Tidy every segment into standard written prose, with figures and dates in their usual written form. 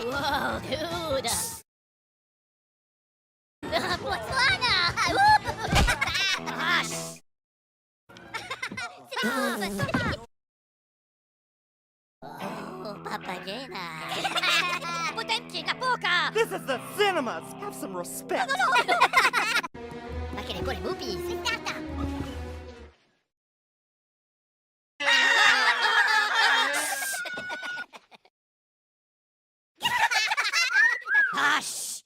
Whoa, dude! Botswana! Hush! Oh, papagena! Potenti na poca! This is the cinemas! Have some respect! Ma che le cuore mupi! Si tratta! Hush!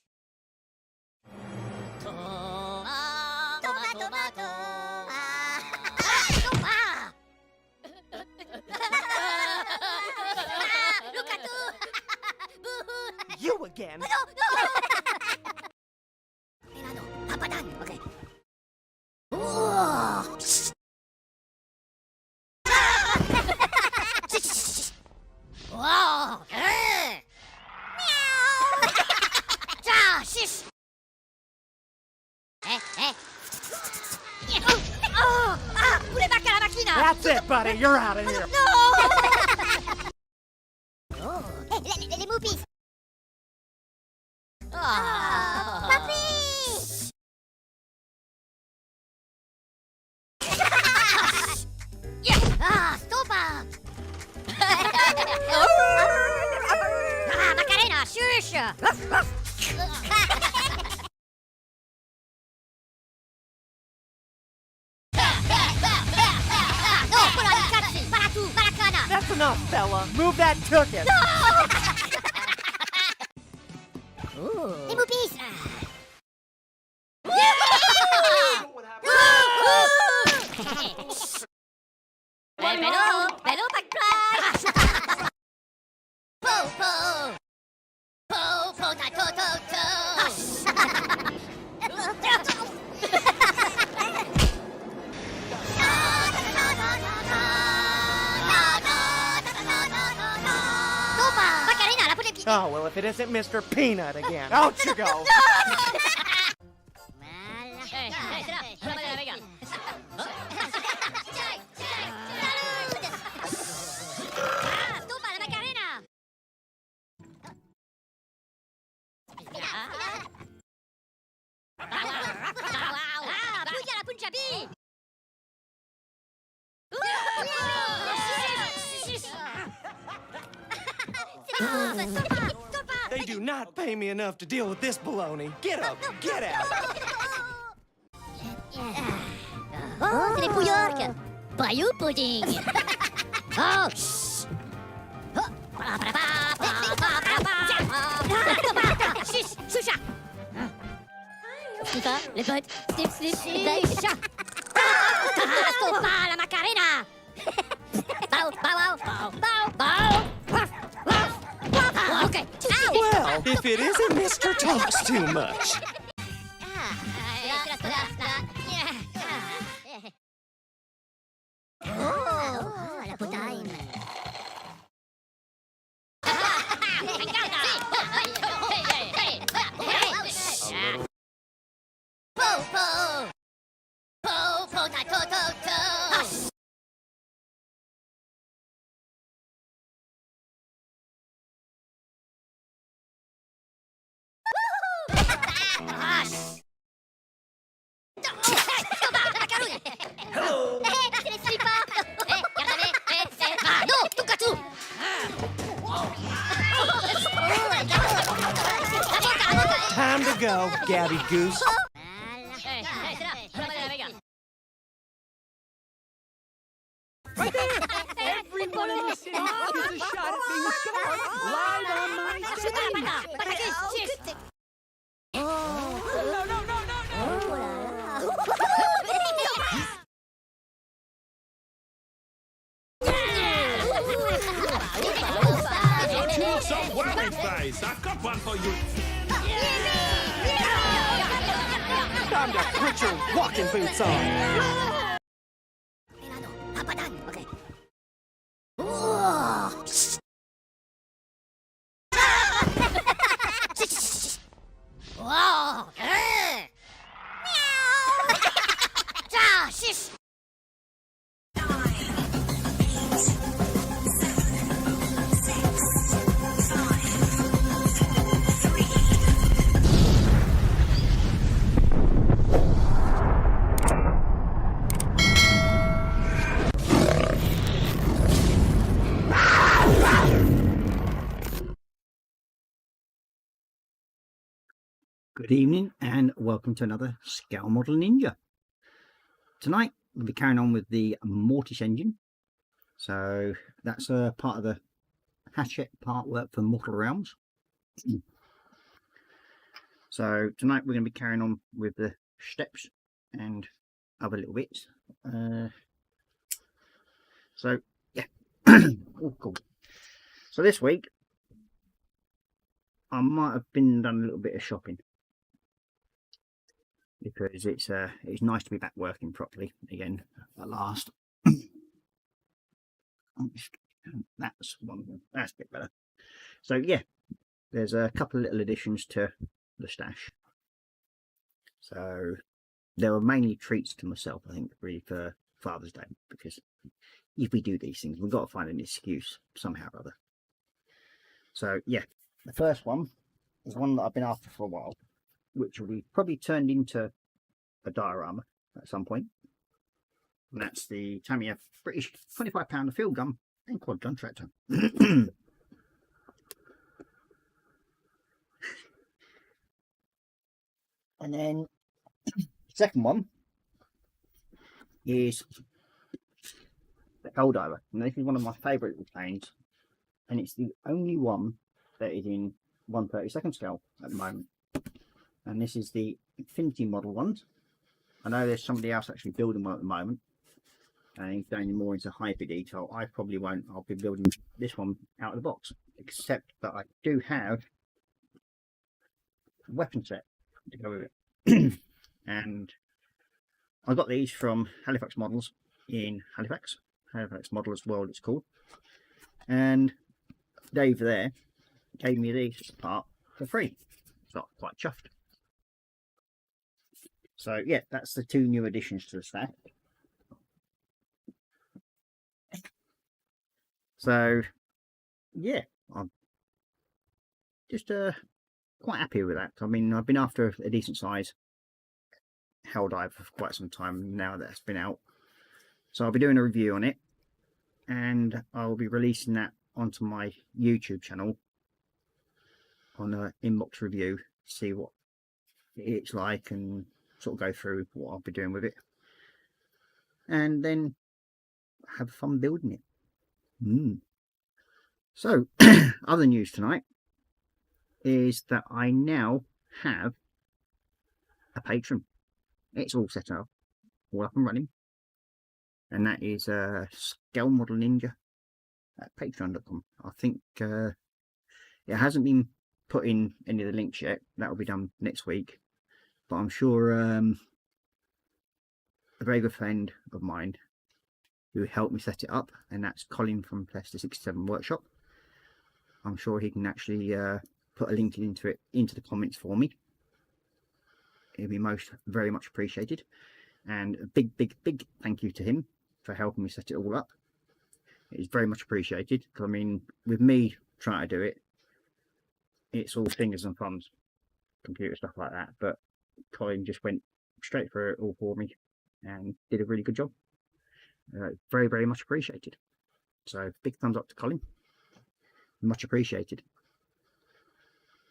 Tomato! Look at you! You again! No! Milano, papadan! Okay. Whoa! Whoa! Meow! Shish! Pure bacca la macchina! That's it, buddy! You're out of here! No! Oh, les moupis! Papi! Stoppa! Macarena, shush! That's enough, fella! Move that ticket! Les moupis! Hello, backflash! Po, potato! Oh, well, if it isn't Mr. Peanut again. Out you go! They do not pay me enough to deal with this baloney. Get up! Get out! Oh, c'est les pouillards! Bayou pudding! Oh, shh! Choucha! Stoppa, les potes! Snip, chat! Stoppa, la macarena! Bow! Okay. Ow! Well, if it isn't Mr. Talks Too Much. Oh, la potaine. Hello! Time to go, Gabby Goose. Right there! Everyone in the city gets a shot at being sharp live on my stage! No! Don't you look so worried, face? I've got one for you. Time to put your walking boots on. Okay. Whoa! Meow! Good evening and welcome to another Scale Model Ninja. Tonight we'll be carrying on with the Mortis engine. So that's a part of the hatchet part work for Mortal Realms. So tonight we're going to be carrying on with the steps and other little bits. So yeah, oh, cool. So this week I might have done a little bit of shopping, because it's nice to be back working properly again at last. That's a bit better. So yeah, there's a couple of little additions to the stash. So there were mainly treats to myself, I think, really, for Father's Day, because if we do these things, we've got to find an excuse somehow or other. So yeah, the first one is one that I've been after for a while, which will be probably turned into a diorama at some point. And that's the Tamiya British 25-pounder field gun and quad gun tractor. And then the second one is the Helldiver. And this is one of my favourite planes, and it's the only one that is in 1/32 scale at the moment. And this is the Infinity model ones. I know there's somebody else actually building one at the moment, and he's going more into hyper detail. I probably won't. I'll be building this one out of the box, except that I do have a weapon set to go with it. And I got these from Halifax Models in Halifax Models World it's called, and Dave there gave me these part for free, so I'm quite chuffed. So yeah, that's the two new additions to the stack. So yeah, I'm just quite happy with that. I mean, I've been after a decent size Helldiver for quite some time now that it's been out, so I'll be doing a review on it, and I'll be releasing that onto my YouTube channel on an inbox review, see what it's like and sort of go through what I'll be doing with it, and then have fun building it. So other news tonight is that I now have a Patron. It's all set up, all up and running, and that is Scale Model Ninja at patreon.com. I think it hasn't been put in any of the links yet. That will be done next week, but I'm sure a very good friend of mine who helped me set it up, and that's Colin from Plester 67 Workshop. I'm sure he can actually put a link into it into the comments for me. It'll be very much appreciated, and a big thank you to him for helping me set it all up. It's very much appreciated, because I mean, with me trying to do it, it's all fingers and thumbs, computer stuff like that, but Colin just went straight through it all for me and did a really good job. Very much appreciated. So big thumbs up to Colin, much appreciated.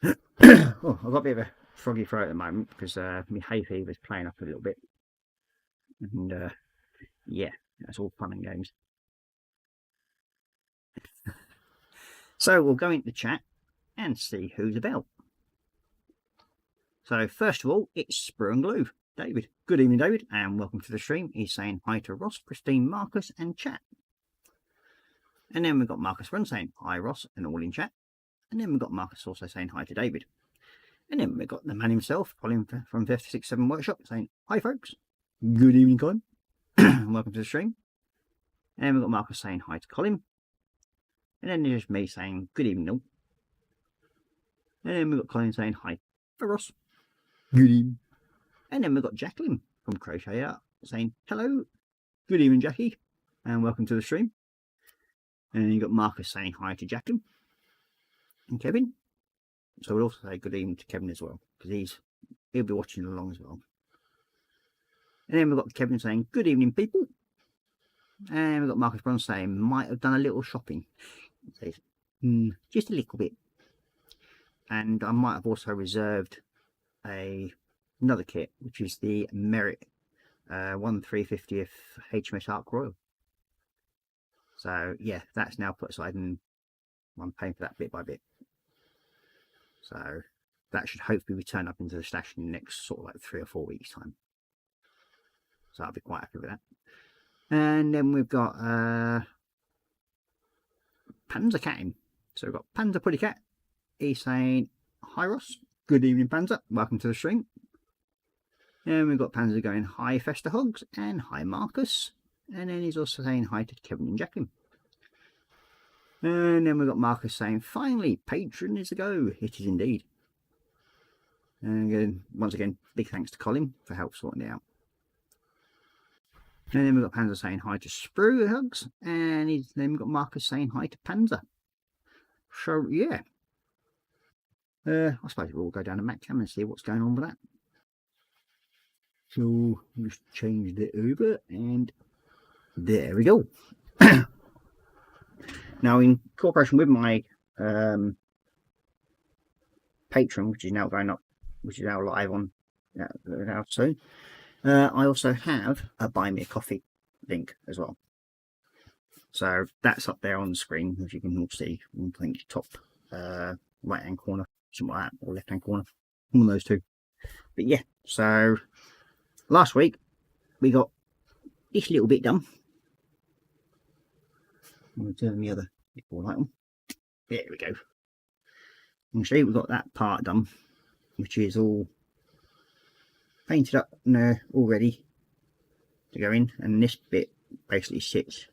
Oh, I've got a bit of a froggy throat at the moment because my hay fever is playing up a little bit, and yeah, that's all fun and games. So we'll go into the chat and see who's about. So first of all, it's Sprue and Glue, David. Good evening, David, and welcome to the stream. He's saying hi to Ross, Christine, Marcus, and chat. And then we've got Marcus Run saying hi, Ross, and all in chat. And then we've got Marcus also saying hi to David. And then we've got the man himself, Colin from 567 Workshop, saying hi, folks. Good evening, Colin. And welcome to the stream. And then we've got Marcus saying hi to Colin. And then there's me saying good evening, all. And then we've got Colin saying hi for Ross. Good evening. And then we've got Jacqueline from Crochet Art saying hello. Good evening, Jackie, and welcome to the stream. And then you've got Marcus saying hi to Jacqueline and Kevin. So we'll also say good evening to Kevin as well, because he'll be watching along as well. And then we've got Kevin saying good evening, people. And we've got Marcus Brown saying might have done a little shopping. Just a little bit. And I might have also reserved another kit, which is the Merit 1/350th HMS Ark Royal. So yeah, that's now put aside and I'm paying for that bit by bit. So that should hopefully be turned up into the stash in the next sort of like 3 or 4 weeks time. So I'll be quite happy with that. And then we've got Panzer Cat in. So we've got Panzer Puddy Cat. He's saying, "Hi Ross, good evening Panzer, welcome to the stream." And we've got Panzer going, "Hi Fester Hogs," and "Hi Marcus." And then he's also saying hi to Kevin and Jacqueline. And then we've got Marcus saying, "Finally, Patron is a go." It is indeed. And again, once again, big thanks to Colin for help sorting it out. And then we've got Panzer saying hi to Sprue Hugs. And then we've got Marcus saying hi to Panzer. So yeah. I suppose we'll all go down to Mac Cam and see what's going on with that. So just changed it over and there we go. Now in cooperation with my Patron, which is now going up, which is now live on now soon, I also have a Buy Me a Coffee link as well. So that's up there on the screen, as you can all see. I think top right hand corner, something like that, or left hand corner, one of those two. But yeah, so last week we got this little bit done. I'm going to turn the other light on. There we go. You can see we've got that part done, which is all painted up and all ready to go in, and this bit basically sits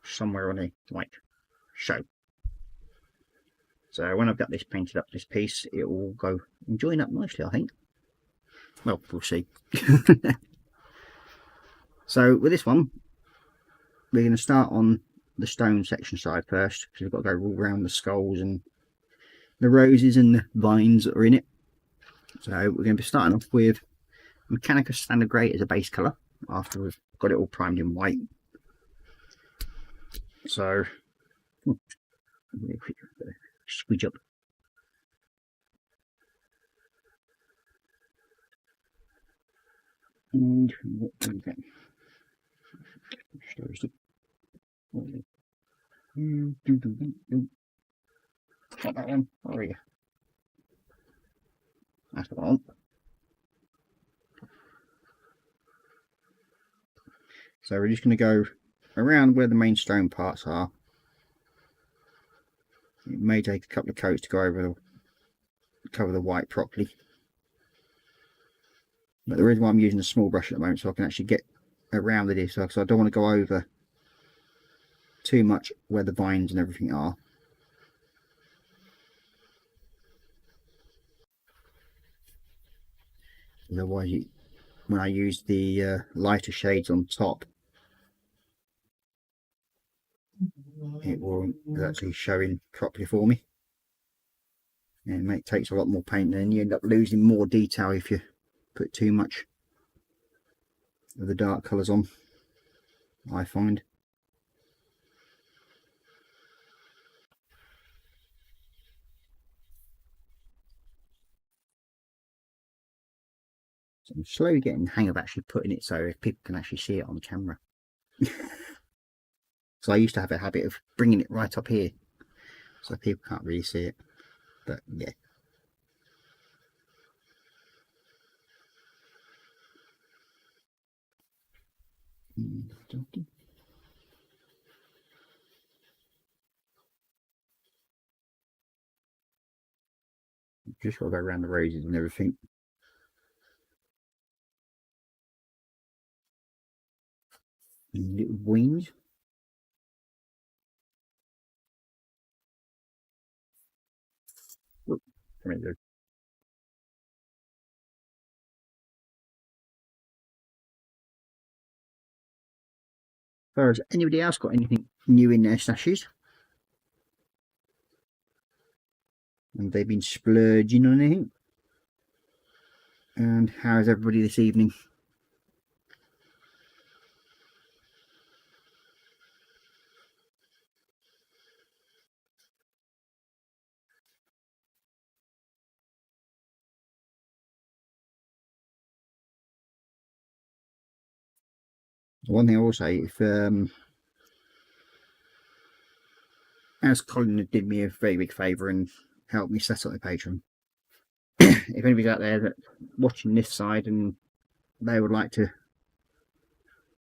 somewhere on a like show. So when I've got this painted up, this piece, it will go and join up nicely, I think. Well, we'll see. So with this one, we're going to start on the stone section side first, because we've got to go all around the skulls and the roses and the vines that are in it. So we're going to be starting off with Mechanicus Standard Grey as a base colour, after we've got it all primed in white. So squeeze up. And what do we get? Got that one. Where are you? That's the one. So we're just going to go around where the main stone parts are. It may take a couple of coats to go over cover the white properly. But the reason why I'm using a small brush at the moment, so I can actually get around it, so I don't want to go over too much where the vines and everything are. Otherwise, when I use the lighter shades on top, it won't actually showing properly for me, and it takes a lot more paint, and you end up losing more detail if you put too much of the dark colours on, I find. So I'm slowly getting the hang of actually putting it so people can actually see it on camera. So I used to have a habit of bringing it right up here so people can't really see it, but yeah. Just got to go around the roses and everything. And little wings. Oh, come in there. Has anybody else got anything new in their stashes? And they've been splurging on anything? And how's everybody this evening? One thing I will say, if as Colin did me a very big favour and helped me set up my Patron, if anybody's out there that watching this side and they would like to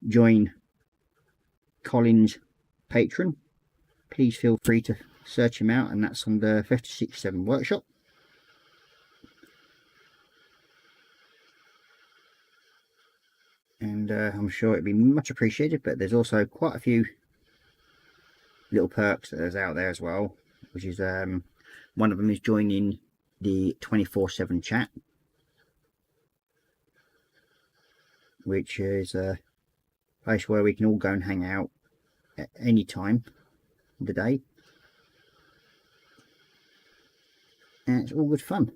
join Colin's Patron, please feel free to search him out, and that's under 5067 Workshop. And I'm sure it'd be much appreciated, but there's also quite a few little perks that there's out there as well, which is one of them is joining the 24/7 chat, which is a place where we can all go and hang out at any time of the day, and it's all good fun.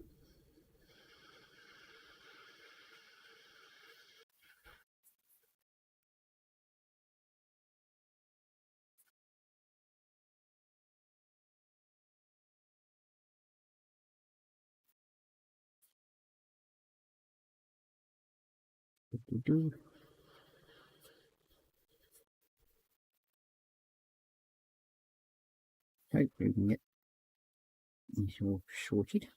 Hope we can get these all sorted.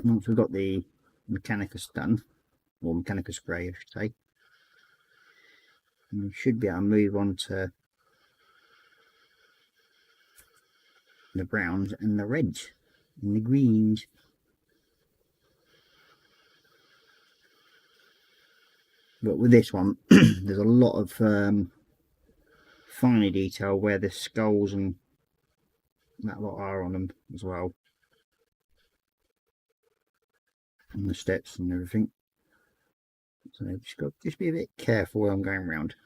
Once we've got the Mechanicus done, or Mechanicus grey I should say, we should be able to move on to the browns and the reds and the greens. But with this one there's a lot of finer detail where the skulls and that lot are on them as well, and the steps and everything, so just be a bit careful when I'm going around.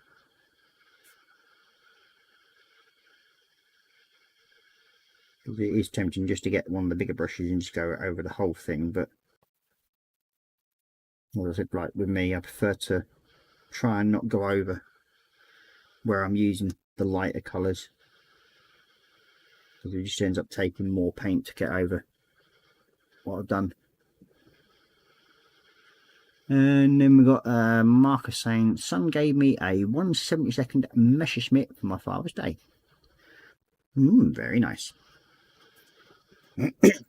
It is tempting just to get one of the bigger brushes and just go over the whole thing, but as I said, like with me, I prefer to try and not go over where I'm using the lighter colours, because it just ends up taking more paint to get over what I've done. And then we've got Marcus saying, son gave me a 1/72 Messerschmitt for my Father's Day. Very nice.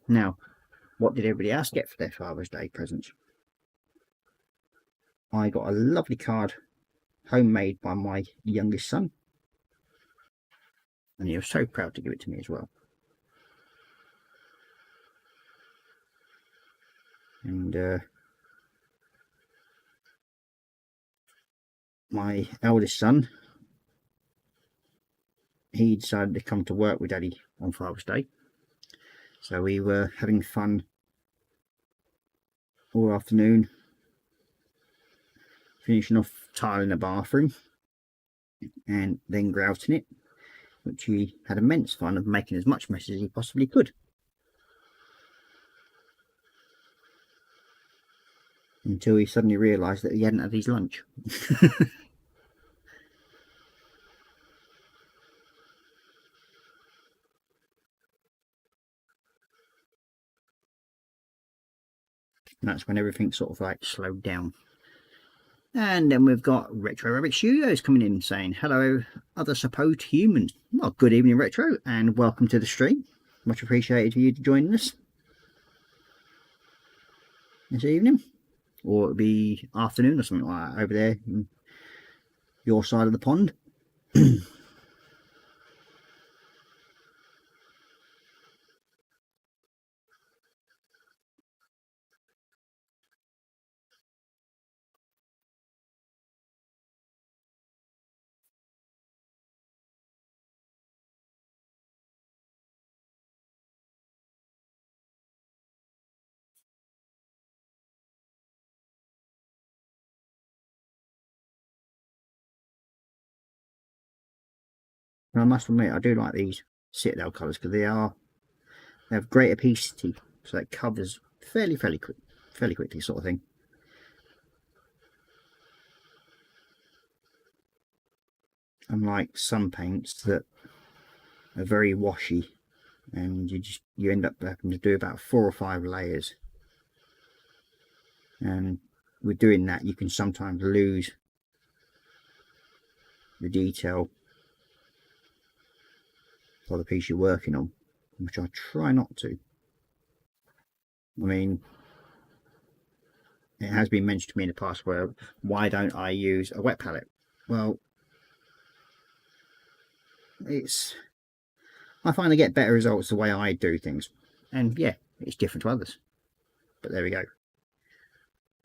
Now, what did everybody else get for their Father's Day presents? I got a lovely card homemade by my youngest son, and he was so proud to give it to me as well. And my eldest son, he decided to come to work with Daddy on Father's Day, so we were having fun all afternoon, finishing off tiling the bathroom and then grouting it, which he had immense fun of making as much mess as he possibly could, until he suddenly realised that he hadn't had his lunch. And that's when everything sort of like slowed down. And then we've got Retro Rabbit Studios coming in saying, hello other supposed humans. Well, good evening Retro, and welcome to the stream. Much appreciated for you joining us this evening, or it'll be afternoon or something like that over there on your side of the pond. And I must admit, I do like these Citadel colours because they have great opacity, so it covers fairly quickly, sort of thing. Unlike some paints that are very washy and you end up having to do about 4 or 5 layers. And with doing that, you can sometimes lose the detail for the piece you're working on, which I try not to. I mean, it has been mentioned to me in the past where, why don't I use a wet palette? Well, I find I get better results the way I do things, and yeah, it's different to others, but there we go.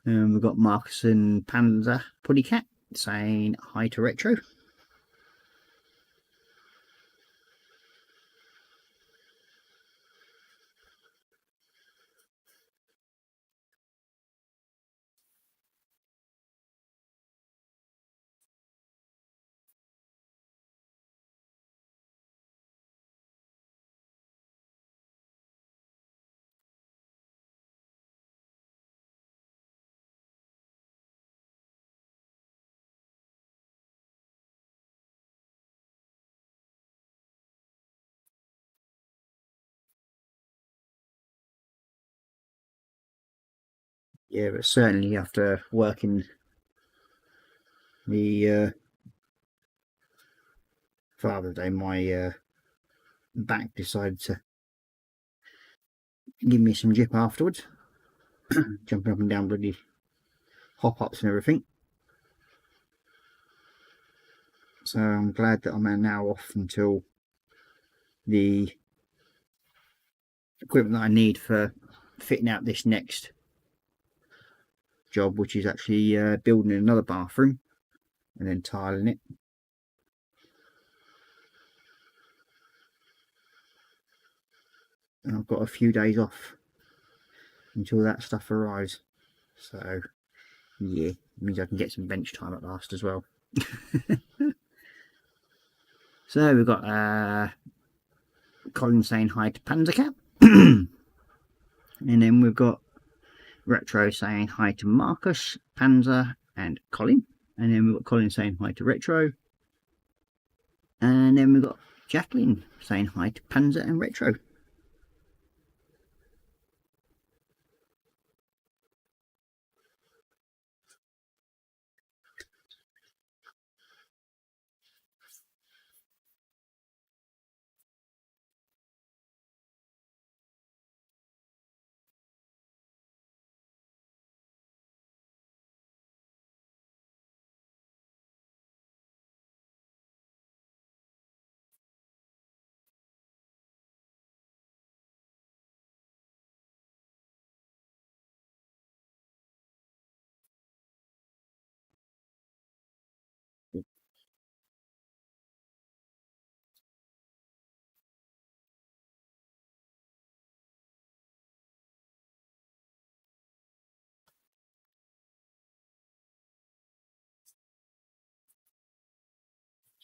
We've got Marcus and Panzer Puddy Cat saying hi to Retro. Yeah, but certainly after working the Father's Day, my back decided to give me some jip afterwards. Jumping up and down bloody hop-ups and everything. So I'm glad that I'm now off until the equipment that I need for fitting out this next job, which is actually building another bathroom and then tiling it. And I've got a few days off until that stuff arrives, so yeah, it means I can get some bench time at last as well. So we've got Colin saying hi to Panzer Cat. And then we've got Retro saying hi to Marcus, Panzer and Colin. And then we've got Colin saying hi to Retro. And then we've got Jacqueline saying hi to Panzer and Retro.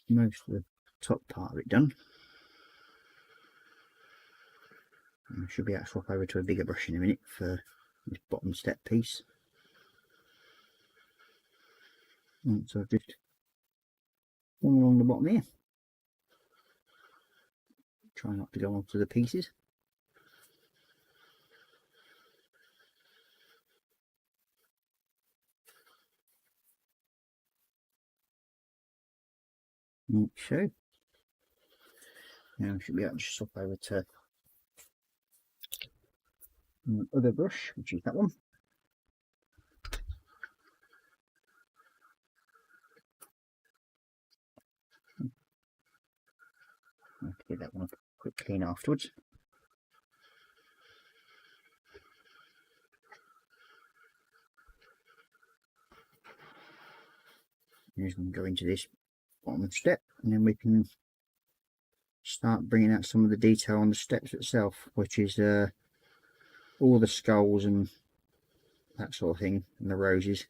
Most of the top part of it done. I should be able to swap over to a bigger brush in a minute for this bottom step piece. And so I've just gone along the bottom here. Try not to go onto the pieces. Like so. Now I should be able to swap over to the other brush, which is that one. I have to give that one a quick clean afterwards. I'm just going to go into this bottom step, and then we can start bringing out some of the detail on the steps itself, which is all the skulls and that sort of thing, and the roses.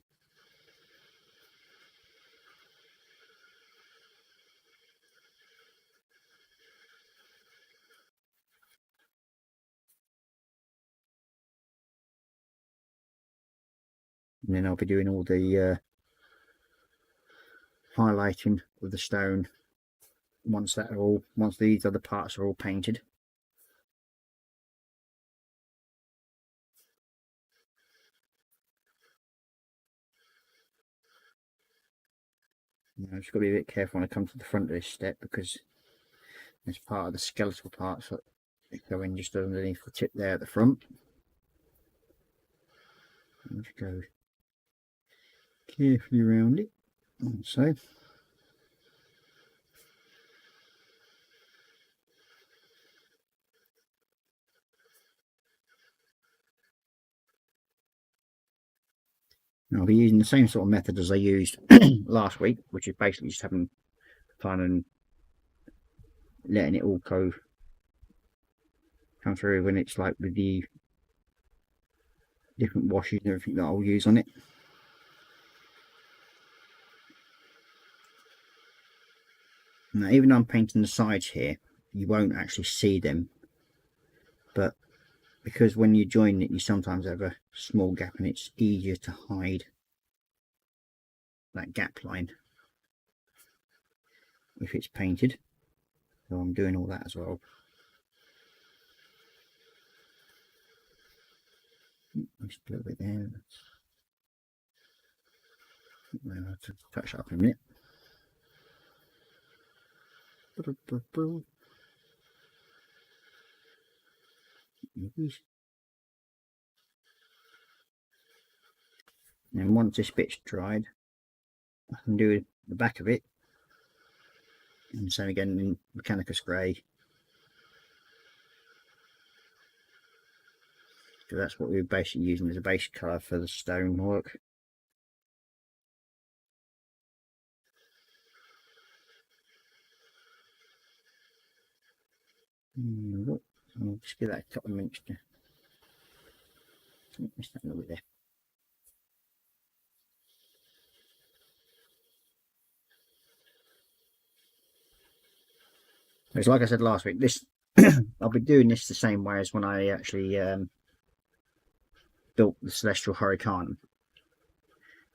And then I'll be doing all the highlighting of the stone once these other parts are all painted. I've just got to be a bit careful when I come to the front of this step, because there's part of the skeletal parts that go in just underneath the tip there at the front. And just go carefully around it, and so. I'll be using the same sort of method as I used last week, which is basically just having fun and letting it all come through when it's like with the different washes and everything that I'll use on it. Now, even though I'm painting the sides here, you won't actually see them, but because when you join it, you sometimes have a small gap, and it's easier to hide that gap line if it's painted. So I'm doing all that as well. Just a little bit there. I'll have to touch it up in a minute. And once this bit's dried, I can do the back of it, and same again in Mechanicus Grey. So that's what we're basically using as a base colour for the stonework. I'll just give that a couple of minutes to miss that a little bit there. It's like I said last week, this I'll be doing this the same way as when I actually built the Celestial Hurricane.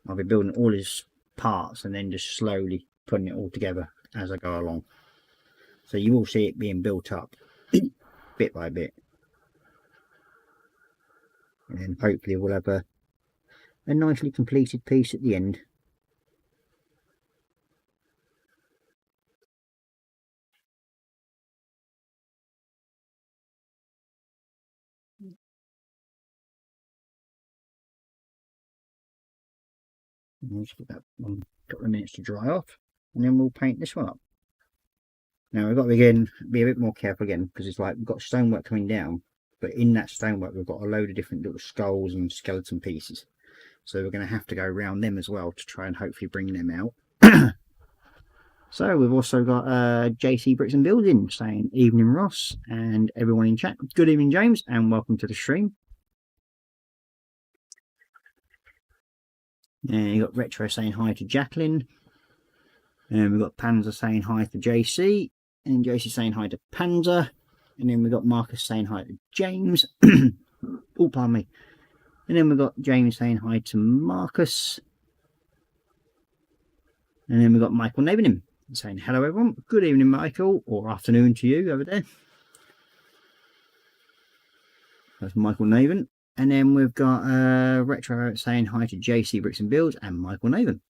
I'll be building all his parts and then just slowly putting it all together as I go along. So you will see it being built up bit by bit. And then hopefully we'll have a nicely completed piece at the end. I'll just give that one couple of minutes to dry off, and then we'll paint this one up. Now we've got to be a bit more careful again, because it's like we've got stonework coming down, but in that stonework we've got a load of different little skulls and skeleton pieces, so we're going to have to go around them as well to try and hopefully bring them out. So we've also got JC Bricks and Building saying evening Ross and everyone in chat. Good evening James, and welcome to the stream. And you got Retro saying hi to Jacqueline, and we've got Panzer saying hi to JC, and JC saying hi to Panzer, and then we've got Marcus saying hi to James. Oh, pardon me. And then we've got James saying hi to Marcus, and then we've got Michael Navening saying hello everyone. Good evening Michael, or afternoon to you over there. That's Michael Naven. And then we've got Retro saying hi to JC Bricks and Builds and Michael Naven.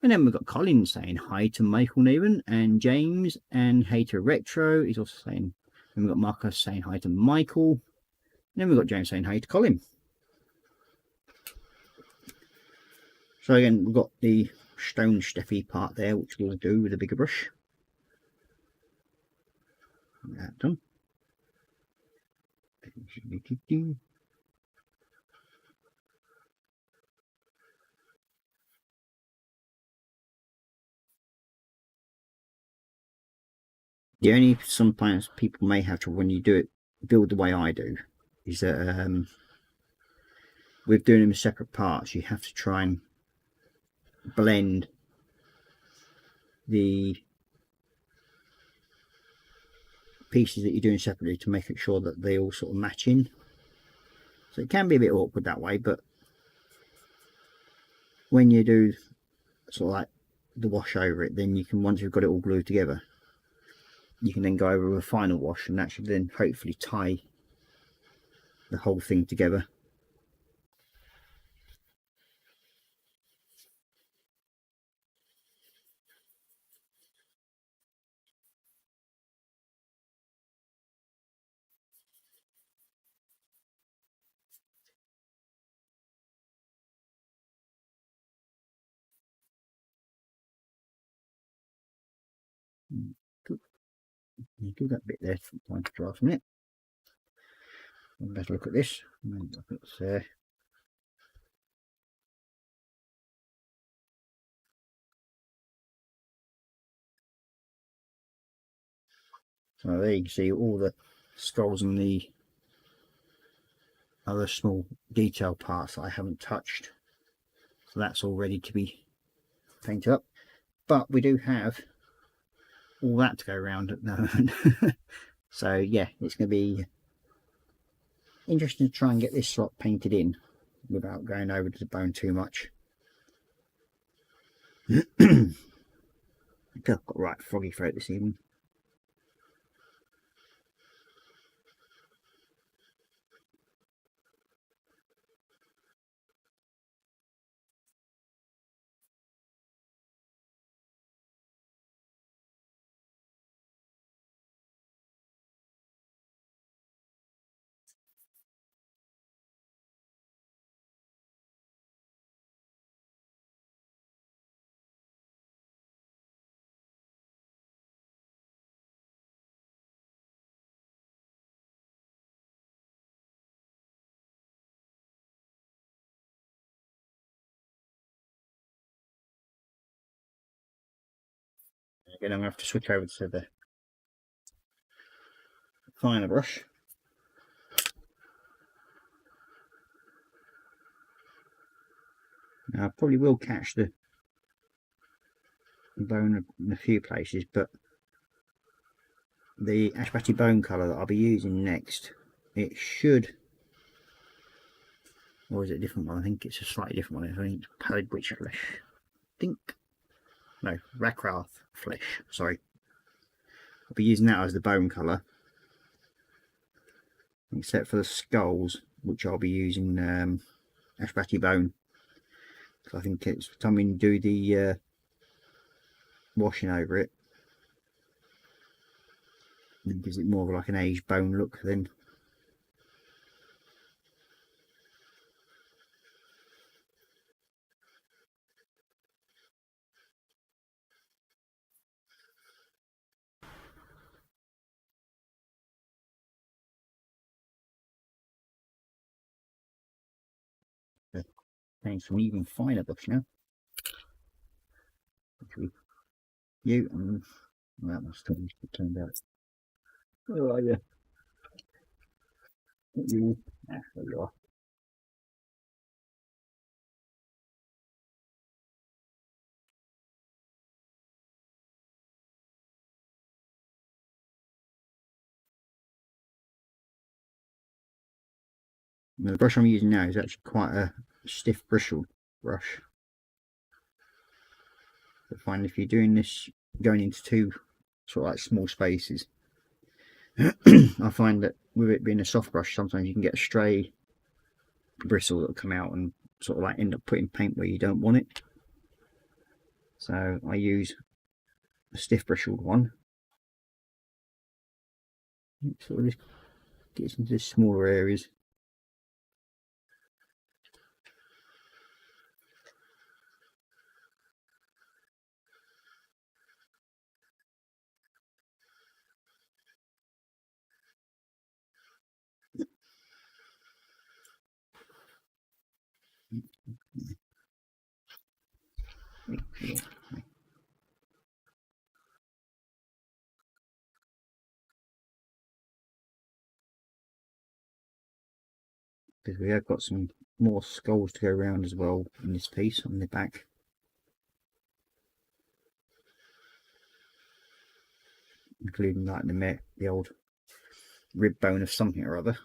And then we've got Colin saying hi to Michael Naven and James, and hey to Retro. He's also saying, and we've got Marcus saying hi to Michael. And then we've got James saying hi to Colin. So again, we've got the stone Steffi part there, which we'll do with a bigger brush. That done. The only sometimes people may have to, when you do it, build the way I do, is that with doing them as separate parts, you have to try and blend the pieces that you're doing separately to make it sure that they all sort of match in. So it can be a bit awkward that way, but when you do sort of like the wash over it, then you can, once you've got it all glued together, you can then go over with a final wash, and that should then hopefully tie the whole thing together. You do that bit there, time to dry from it. Let's look at this. It's so there you can see all the skulls and the other small detail parts that I haven't touched. So that's all ready to be painted up. But we do have all that to go around at the moment. So yeah, it's going to be interesting to try and get this slot painted in without going over to the bone too much. I've got right froggy throat this evening. Again, I'm going to have to switch over to the finer brush. Now, I probably will catch the bone in a few places, but the Ashbati bone colour that I'll be using next, it should, or is it a different one? I think it's a slightly different one. I think it's Pallid Witch Flesh. No, Rakrath Flesh, sorry. I'll be using that as the bone colour, except for the skulls, which I'll be using Ashbati bone. So I think it's time we do the washing over it. It gives it more of like an aged bone look then. Thanks for an even finer brush now. You and that must have turned out. Oh yeah. You. Ah, there you are. Now, the brush I'm using now is actually quite a stiff bristled brush. I find if you're doing this going into two sort of like small spaces, I find that with it being a soft brush, sometimes you can get a stray bristle that will come out and sort of like end up putting paint where you don't want it. So I use a stiff bristled one. It sort of just gets into the smaller areas. Because we have got some more skulls to go around as well in this piece on the back. Including like the old rib bone of something or other.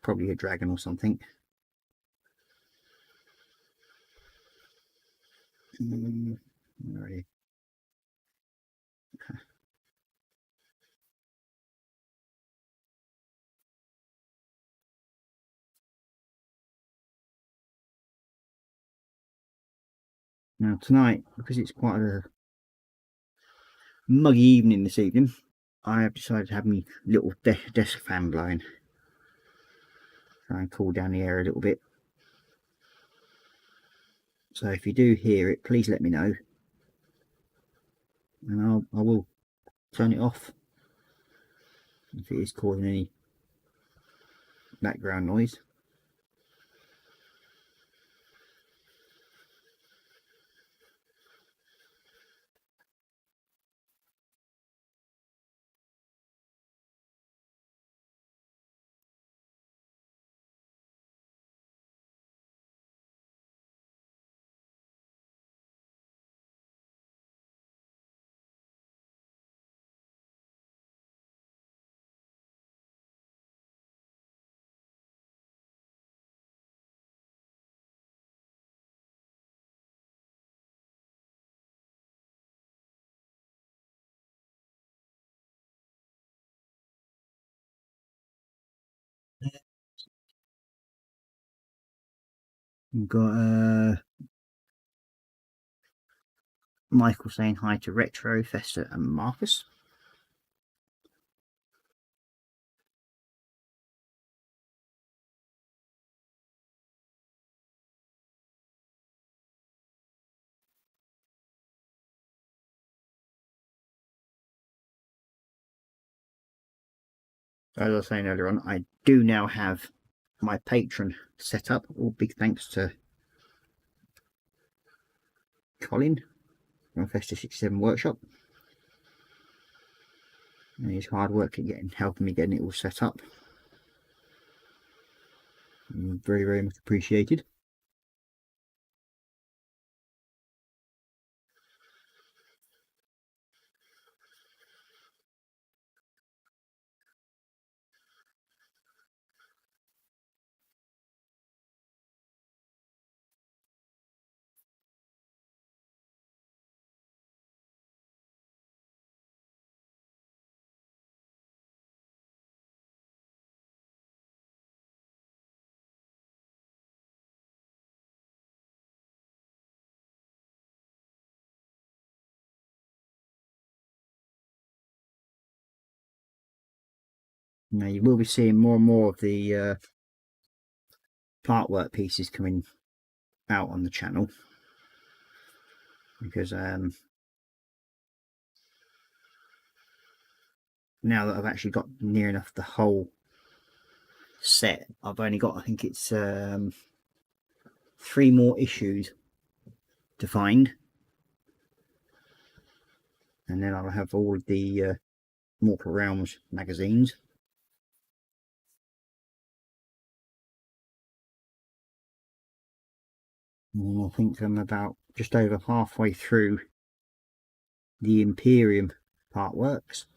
Probably a dragon or something. Where are you? Okay. Now tonight, because it's quite a muggy evening this evening, I have decided to have my little desk fan blowing. Try and cool down the air a little bit. So if you do hear it, please let me know, and I will turn it off. if it is causing any background noise. We've got Michael saying hi to Retro, Fester and Marcus. As I was saying earlier on, I do now have my Patron set up, all big thanks to Colin from Fester 67 Workshop. And his hard work at helping me getting it all set up. Very, very much appreciated. Now you will be seeing more and more of the part work pieces coming out on the channel, because now that I've actually got near enough the whole set, I've only got, I think it's 3 more issues to find, and then I'll have all of the Mortal Realms magazines. And I think I'm about just over halfway through the Imperium part works.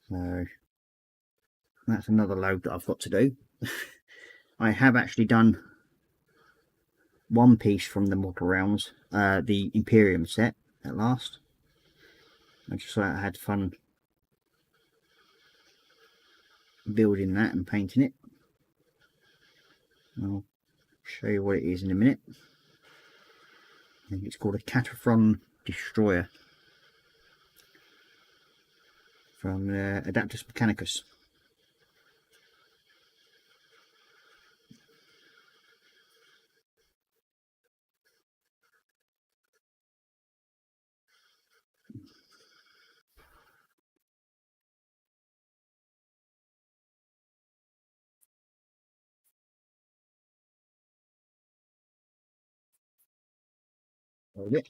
So that's another load that I've got to do. I have actually done one piece from the Mortal Realms, the Imperium set at last. I just thought I had fun building that and painting it. I'll show you what it is in a minute. I think it's called a Patron Destroyer from Adaptus Mechanicus. Hold it.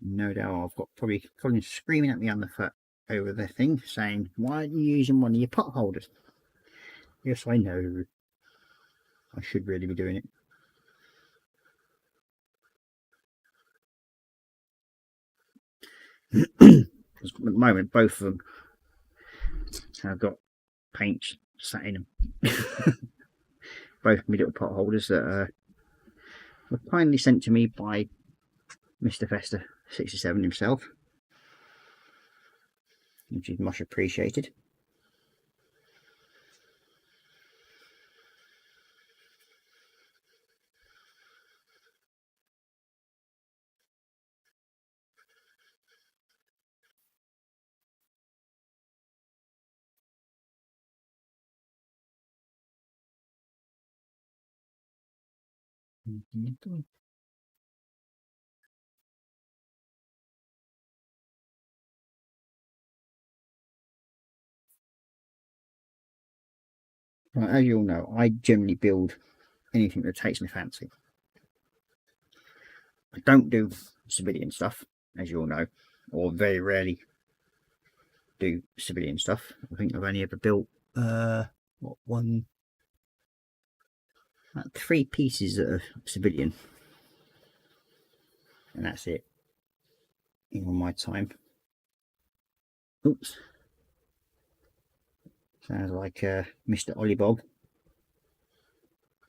No doubt I've got probably Colin screaming at me on the foot over the thing, saying, "Why aren't you using one of your pot holders?" Yes, I know. I should really be doing it. Because at the moment, both of them have got paint sat in them. Both my little pot holders that were kindly sent to me by Mr. Fester 67 himself, which is much appreciated. Right, as you all know, I generally build anything that takes my fancy. I don't do civilian stuff, as you all know, or very rarely do civilian stuff. I think I've only ever built about 3 pieces that are civilian, and that's it in all my time. Oops, sounds like Mr. Ollybob.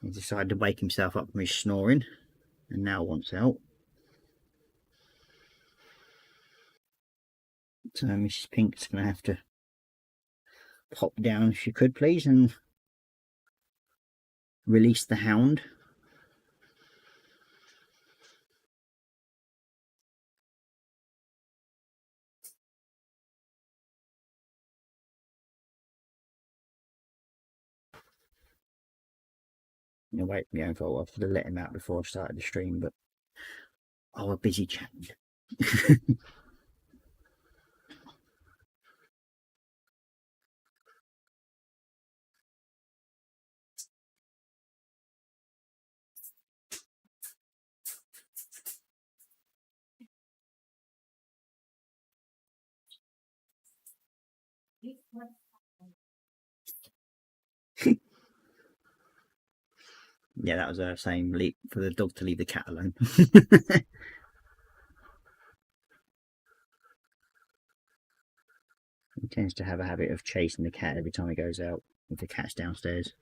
He decided to wake himself up from his snoring and now wants out. So Mrs. Pink's going to have to pop down if she could please and release the hound. You know, wait for my own fault. I should have let him out before I started the stream, but I was busy chatting. Yeah, that was a same leap for the dog to leave the cat alone. He tends to have a habit of chasing the cat every time he goes out if the cat's downstairs.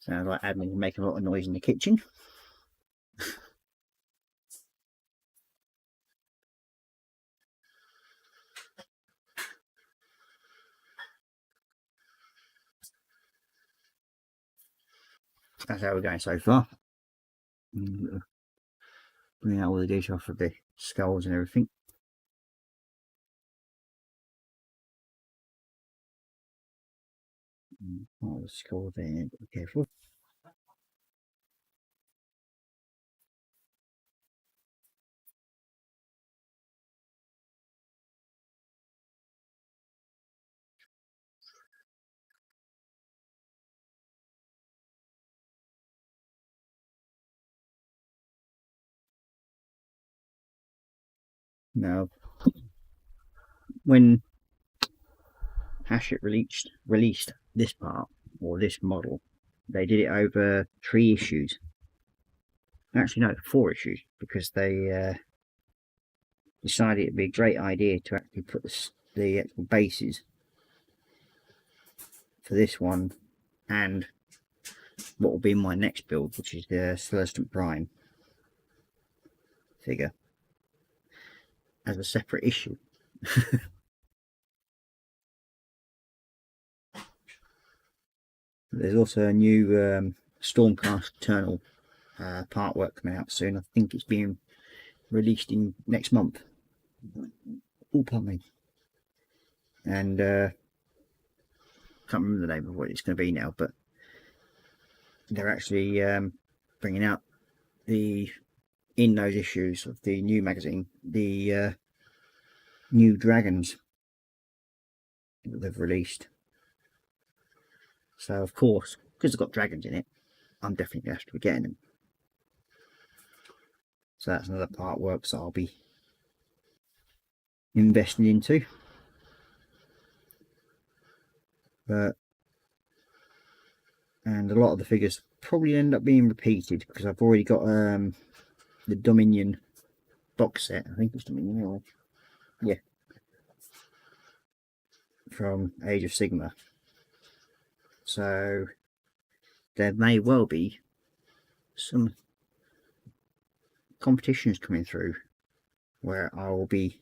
Sounds like admin making a lot of noise in the kitchen. That's how we're going so far. Bring out all the dish off of the skulls and everything. Oh, the skull there, be careful. Now, when Hachette released this part, or this model, they did it over 3 issues. Actually, no, 4 issues, because they decided it'd be a great idea to actually put the actual bases for this one and what will be my next build, which is the Celestant Prime figure, as a separate issue. There's also a new Stormcast Eternal part work coming out soon. I think it's being released in next month. Oh, pardon me. And can't remember the name of what it's going to be now, but they're actually bringing out in those issues of the new magazine, the new dragons that they've released. So of course because it's got dragons in it, I'm definitely going to have to be getting them. So that's another part works I'll be investing into. But and a lot of the figures probably end up being repeated because I've already got the Dominion box set. I think it's Dominion anyway. Yeah, from Age of Sigmar. So there may well be some competitions coming through where I will be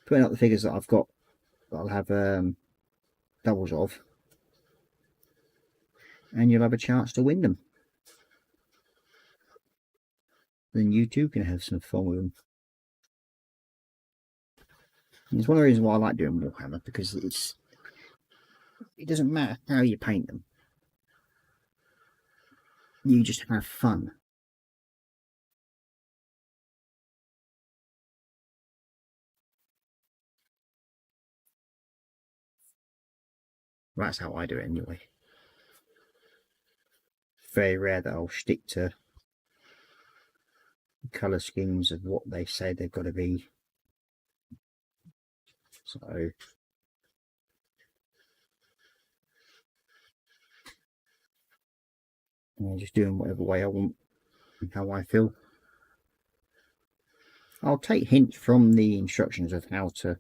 putting up the figures that I've got that I'll have doubles of, and you'll have a chance to win them. Then you too can have some fun with them. And it's one of the reasons why I like doing Warhammer, because it doesn't matter how you paint them, you just have fun. That's how I do it anyway. Very rare that I'll stick to the colour schemes of what they say they've got to be. So I'm just doing whatever way I want and how I feel. I'll take hints from the instructions of how to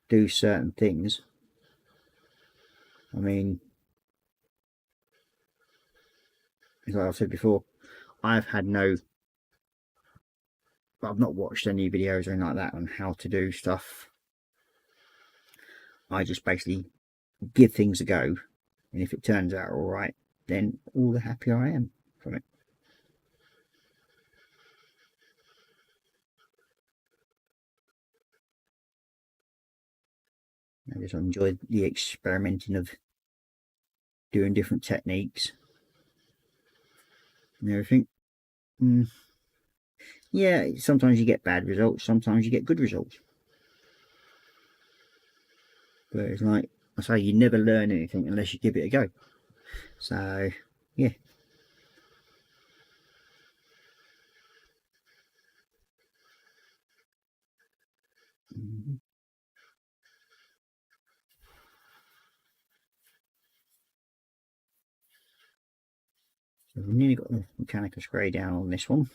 do certain things. I mean, like I've said before, I've not watched any videos or anything like that on how to do stuff. I just basically give things a go, and if it turns out alright, then all the happier I am from it. I just enjoy the experimenting of doing different techniques and everything. Yeah, sometimes you get bad results, sometimes you get good results. But it's like I say, you never learn anything unless you give it a go. So, yeah. So we've nearly got the mechanical spray down on this one.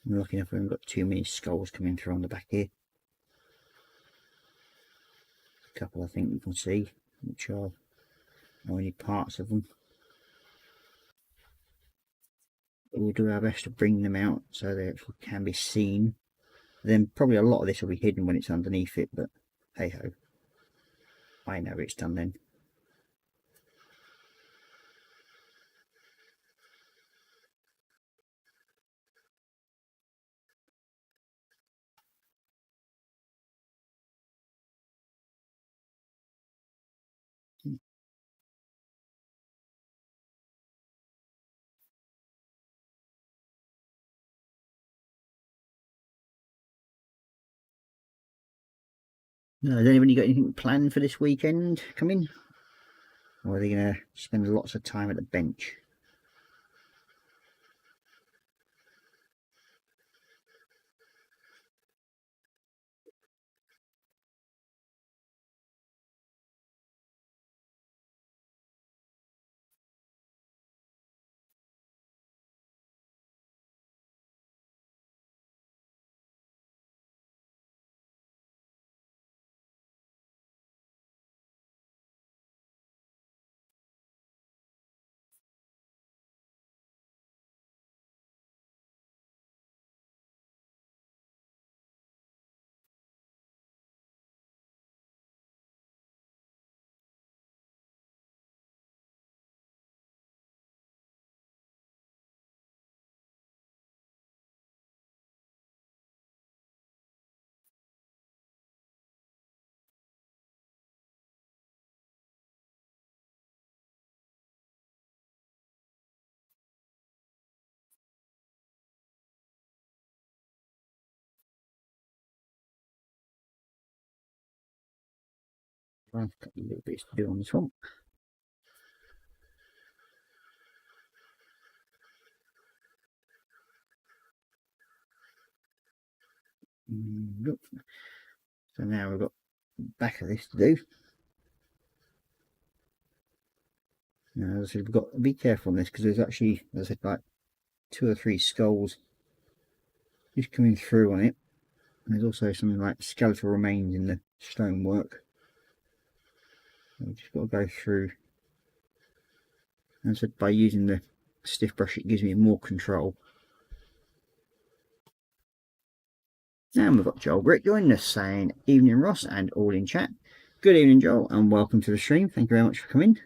I'm looking if we haven't got too many skulls coming through on the back here. A couple I think you can see, which are only parts of them. But we'll do our best to bring them out so they actually can be seen. Then probably a lot of this will be hidden when it's underneath it, but hey ho, I know it's done then. Has anybody got anything planned for this weekend coming? Or are they going to spend lots of time at the bench? I've got a little bits to do on this one. Look. So now we've got back of this to do. Now, as I said, we've got to be careful on this because there's actually, as I said, like 2 or 3 skulls just coming through on it. And there's also something like skeletal remains in the stonework. So we've just got to go through. As I said, by using the stiff brush, it gives me more control. And we've got Joel Brick joining us saying, "Evening Ross and all in chat." Good evening, Joel, and welcome to the stream. Thank you very much for coming.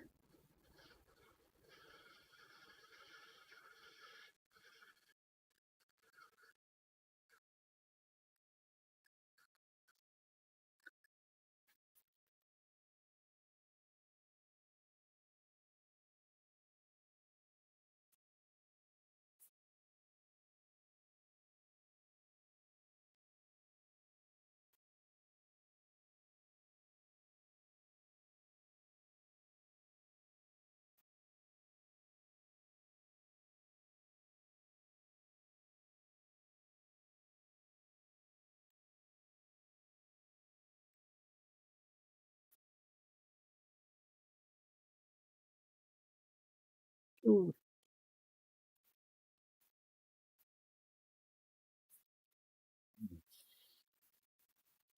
Ooh.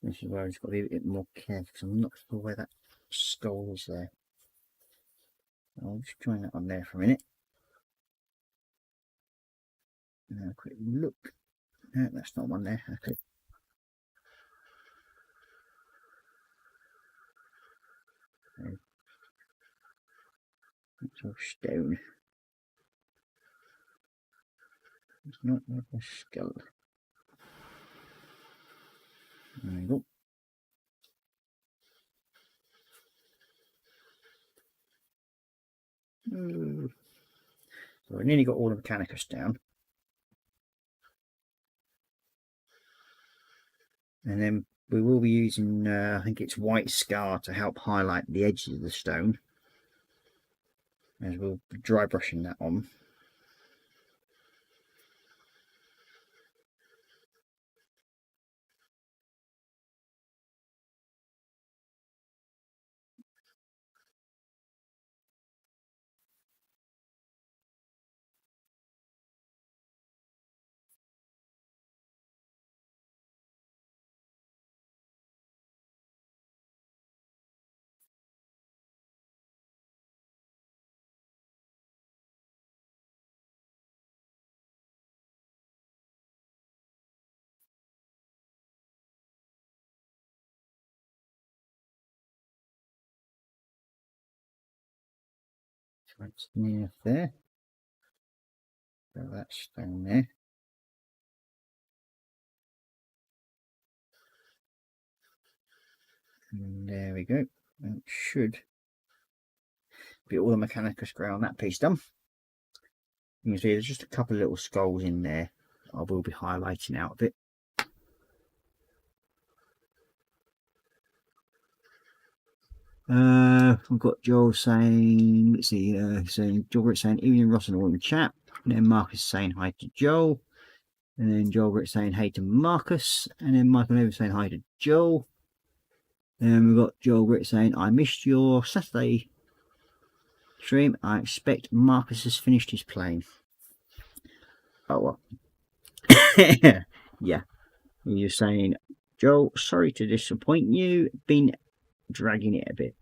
This is where I've just got to be a bit more careful because I'm not sure where that skull is there. I'll just join that on there for a minute. And have a quick look. No, that's not one there. Okay. It's all stone. It's not like a skull. There we go. So I nearly got all the Mechanicus down. And then we will be using, I think it's white scar to help highlight the edges of the stone. As we'll be dry brushing that on. So that's near there. So that's stone there. And there we go. That should be all the Mechanicus grey on that piece done. You can see there's just a couple of little skulls in there I will be highlighting out a bit. We've got Joel saying, let's see, saying Joel Britt saying, "Evening Ross and all in the chat." And then Marcus saying hi to Joel. And then Joel Britt saying hey to Marcus. And then Michael Over saying hi to Joel. And we've got Joel Britt saying, "I missed your Saturday stream. I expect Marcus has finished his plane." Oh well. Yeah. You're saying, "Joel, sorry to disappoint you. Been dragging it a bit."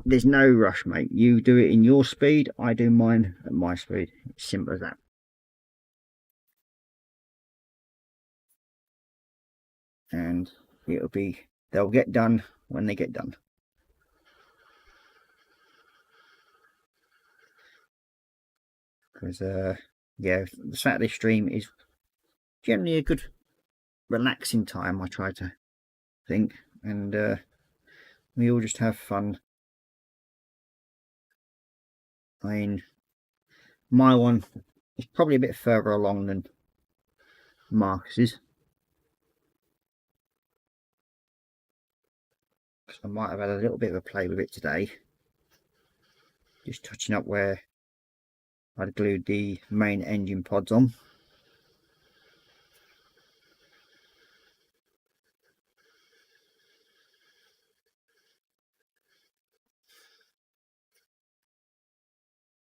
There's no rush, mate. You do it in your speed, I do mine at my speed. It's simple as that. And it'll be, they'll get done when they get done. Because yeah, the Saturday stream is generally a good relaxing time, I try to think, and we all just have fun. I mean, my one is probably a bit further along than Marcus's. I might have had a little bit of a play with it today, just touching up where I'd glued the main engine pods on.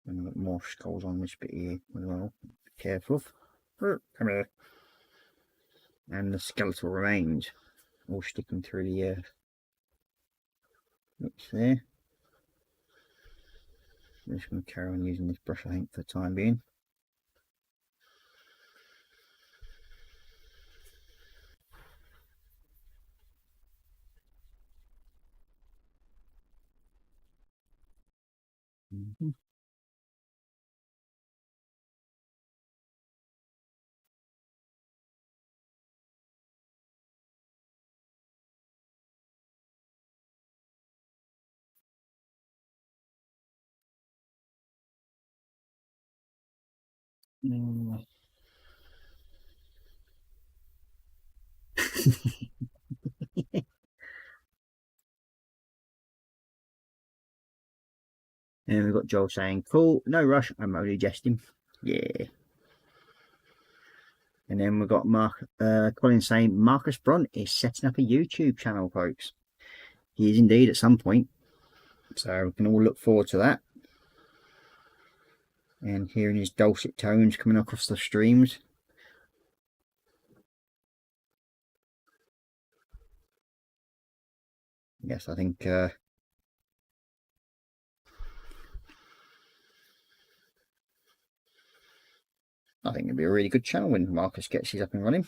And I've got more skulls on this bit here as well. Be careful. Come here. And the skeletal remains all sticking through the lips there. I'm just going to carry on using this brush, I think, for the time being. And we've got Joel saying, cool, no rush, I'm only jesting. Yeah. And then we've got Colin saying, Marcus Brunt is setting up a YouTube channel, folks. He is indeed at some point. So we can all look forward to that. And hearing his dulcet tones coming across the streams. Yes, I think it'll be a really good channel when Marcus gets his up and running.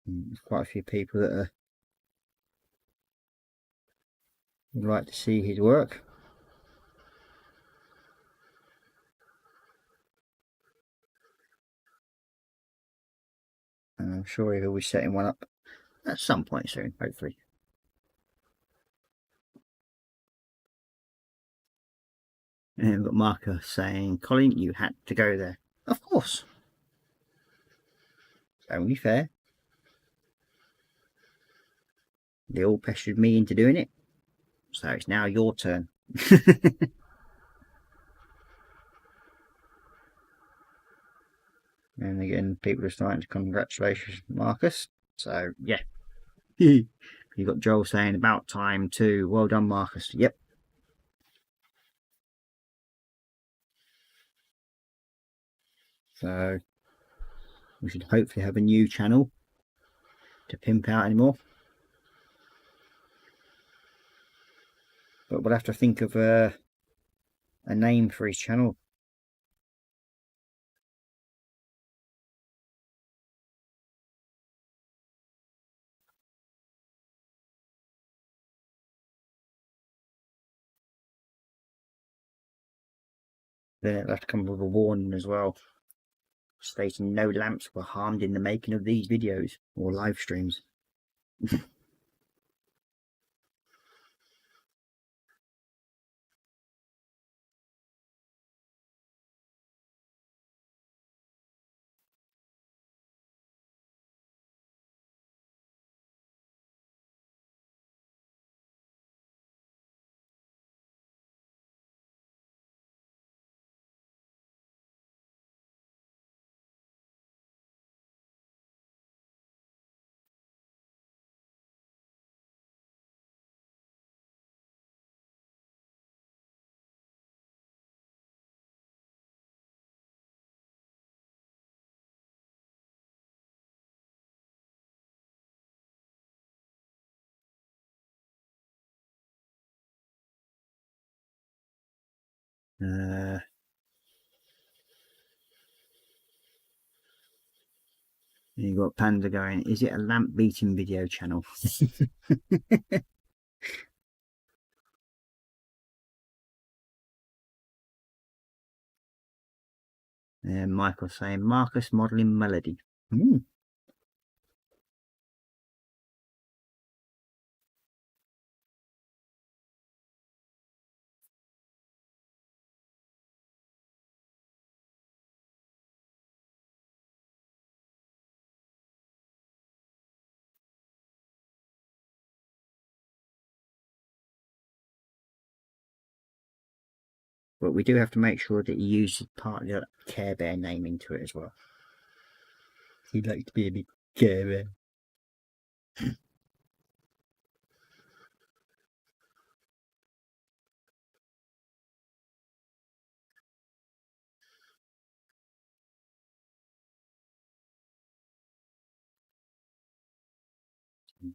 There's quite a few people that would like to see his work. And I'm sure he'll be setting one up at some point soon, hopefully. And we've got Marcus saying, Colin, you had to go there. Of course. It's only fair. They all pestered me into doing it. So it's now your turn. And again, people are starting to congratulate Marcus. So, yeah. You got Joel saying, about time too. Well done, Marcus. Yep. So, we should hopefully have a new channel to pimp out anymore. But we'll have to think of a name for his channel. Then it'll have to come with a warning as well, stating no lamps were harmed in the making of these videos or live streams. You got Panda going, is it a lamp beating video channel? And Michael saying, Marcus modelling melody. but we do have to make sure that he uses part of the Care Bear name into it as well. He'd like to be a big Care Bear.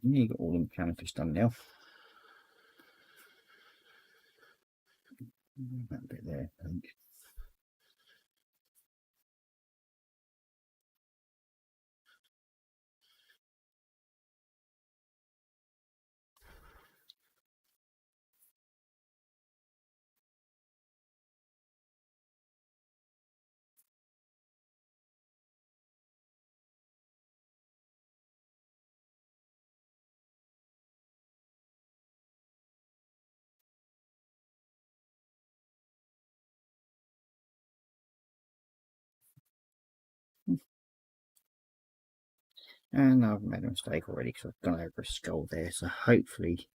You got all the mechanicals done now. That bit there, I think. And I've made a mistake already because I've gone over a skull there, so hopefully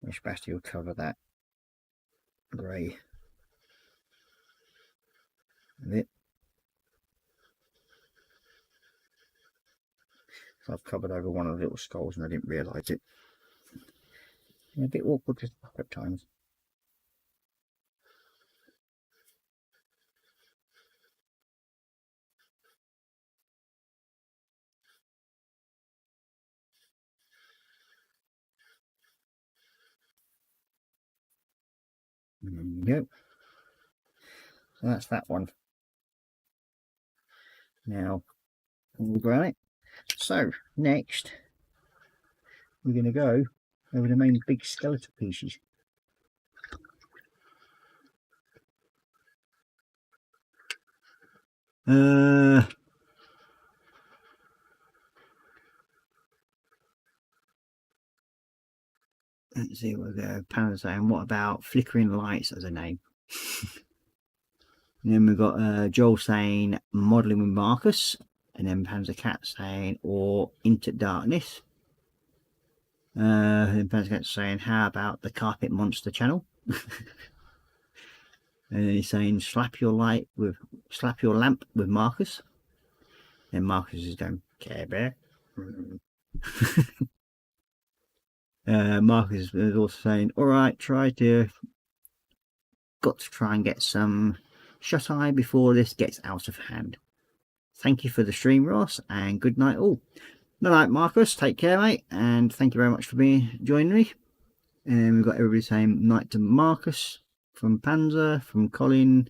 Miss Basti will cover that grey bit. So I've covered over one of the little skulls and I didn't realise it. A bit awkward just at times. There we go. So that's that one. Now we'll go on it. So next we're going to go over the main big skeletal pieces. Let's see, we'll go Panzer. What about Flickering Lights as a name? And then we've got Joel saying Modelling with Marcus, and then Panzer Cat saying or Into Darkness. And then Panzer Cat saying how about the Carpet Monster channel? And then he's saying slap your lamp with Marcus. And Marcus is going Care Bear. Marcus is also saying, alright, got to try and get some shut eye before this gets out of hand. Thank you for the stream, Ross, and good night all. Good night, Marcus, take care, mate, and thank you very much for joining me. And we've got everybody saying night to Marcus from Panzer, from Colin,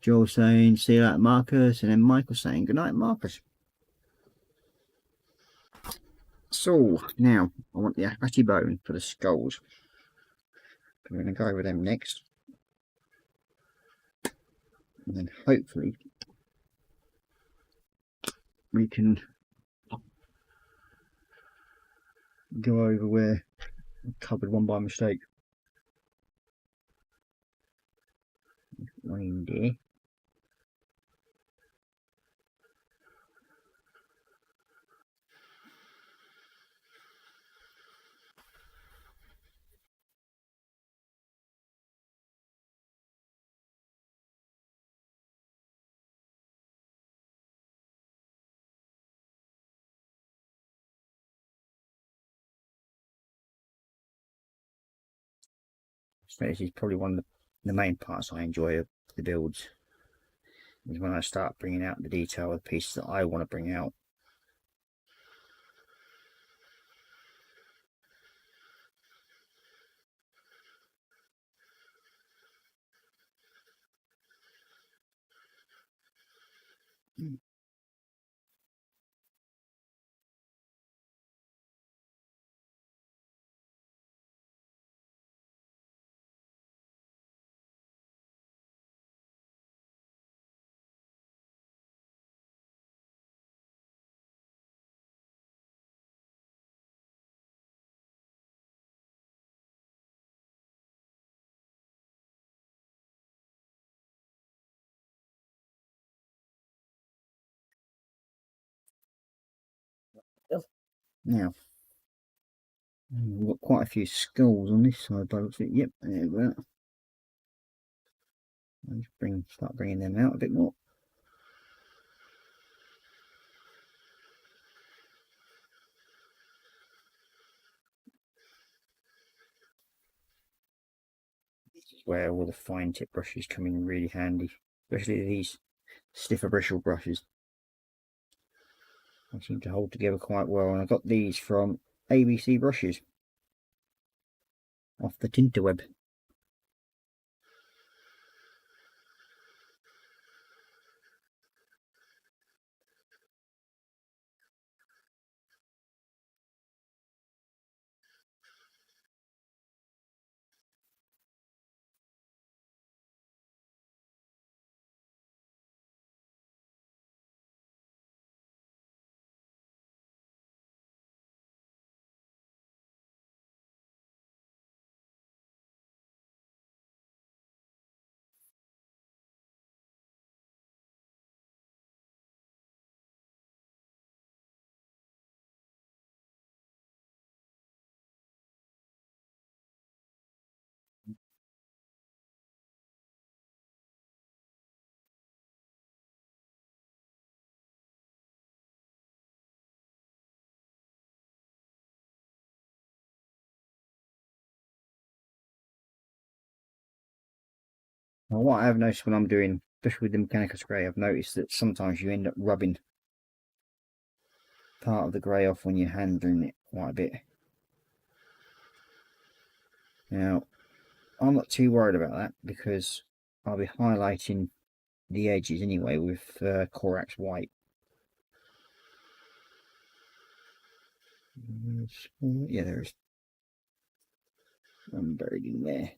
Joel saying see you later, Marcus, and then Michael saying good night, Marcus. So now I want the Apache bone for the skulls. We're going to go over them next, and then hopefully we can go over where I covered one by mistake. Reindeer. So this is probably one of the main parts I enjoy of the builds, is when I start bringing out the detail of the pieces that I want to bring out. Now, we've got quite a few skulls on this side, but yep, there we go. And start bringing them out a bit more. This is where all the fine tip brushes come in really handy, especially these stiffer bristle brushes. They seem to hold together quite well, and I got these from ABC Brushes off the Tinterweb. Now, what I have noticed when I'm doing, especially with the Mechanicus grey, I've noticed that sometimes you end up rubbing part of the grey off when you're handling it quite a bit. Now, I'm not too worried about that because I'll be highlighting the edges anyway with Corax White. Yeah, there is one buried in there.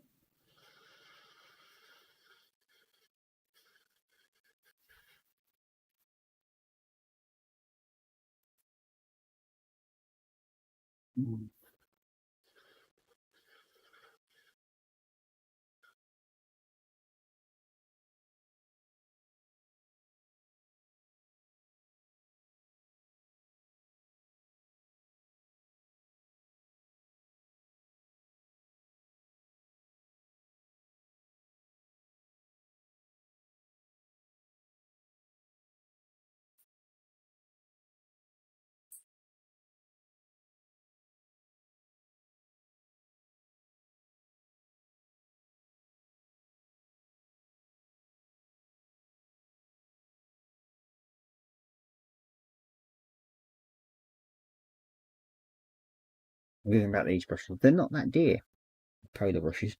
Reading about these brushes, they're not that dear, polar brushes.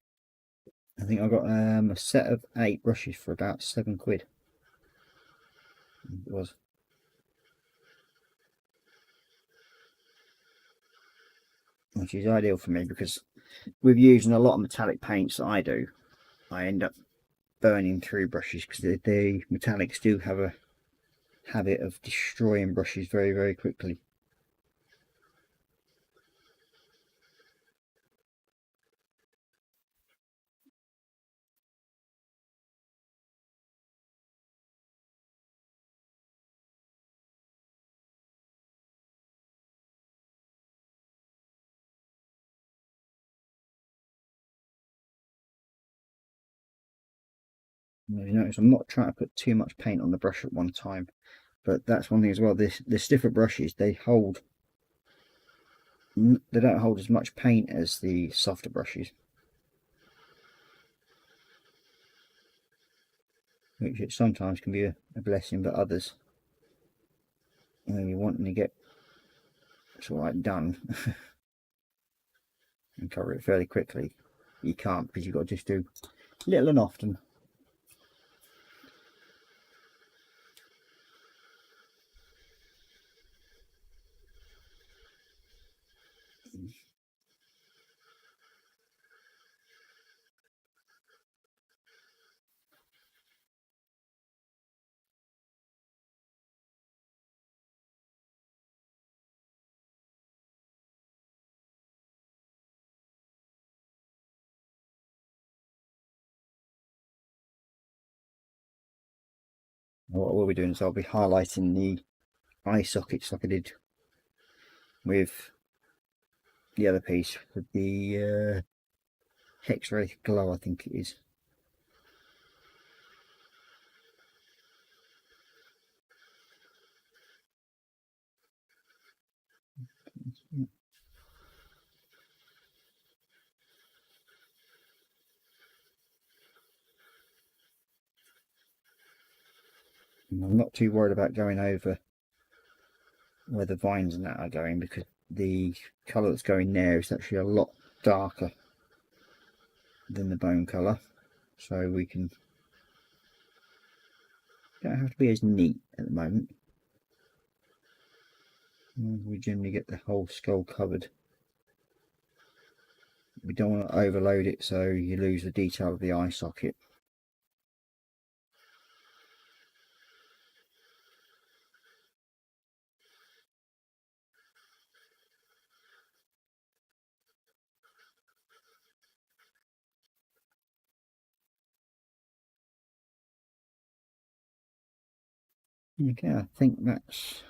I think I got a set of 8 brushes for about £7. It was. Which is ideal for me because with using a lot of metallic paints that I do, I end up burning through brushes because the metallics do have a habit of destroying brushes very, very quickly. You notice I'm not trying to put too much paint on the brush at one time, but that's one thing as well. The stiffer brushes, they don't hold as much paint as the softer brushes, which sometimes can be a blessing, but others, when you're wanting to get sort of like done and cover it fairly quickly, you can't because you've got to just do little and often. What we'll be doing is I'll be highlighting the eye sockets like I did with the other piece, with the Hex Ray Glow, I think it is. I'm not too worried about going over where the vines and that are going, because the colour that's going there is actually a lot darker than the bone colour, so we can don't have to be as neat at the moment. We generally get the whole skull covered. We don't want to overload it so you lose the detail of the eye socket. Okay, I think that's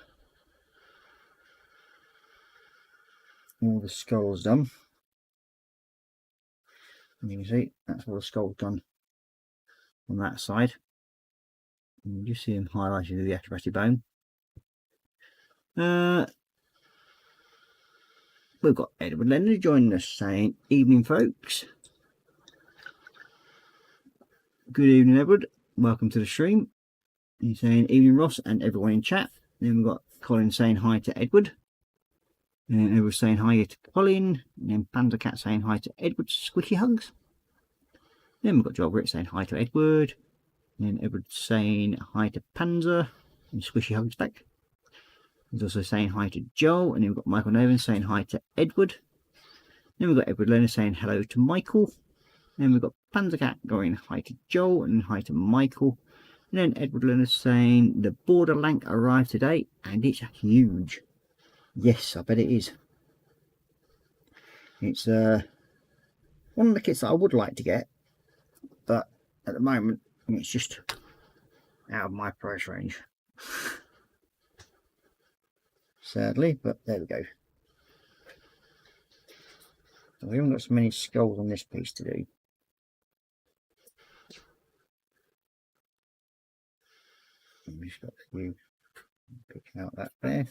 all the skulls done. And you can see that's all the skulls done on that side. And you just see them highlighted with the atrophy bone. We've got Edward Leonard joining us saying, "Evening, folks." Good evening, Edward. Welcome to the stream. He's saying, "Evening, Ross, and everyone in chat." Then we've got Colin saying hi to Edward. And then Edward saying hi to Colin. And then Panda Cat saying hi to Edward. Squishy hugs. Then we've got Joel Britt saying hi to Edward. And then Edward saying hi to Panzer. And squishy hugs back. He's also saying hi to Joel. And then we've got Michael Novan saying hi to Edward. Then we've got Edward Leonard saying hello to Michael. Then we've got Panzer Cat going hi to Joel and hi to Michael. And then Edward Leonard saying the border lank arrived today and it's huge. Yes, I bet it is. It's one of the kits that I would like to get, but at the moment it's just out of my price range. Sadly, but there we go. So we haven't got so many skulls on this piece to do. I've just got to pick out that there.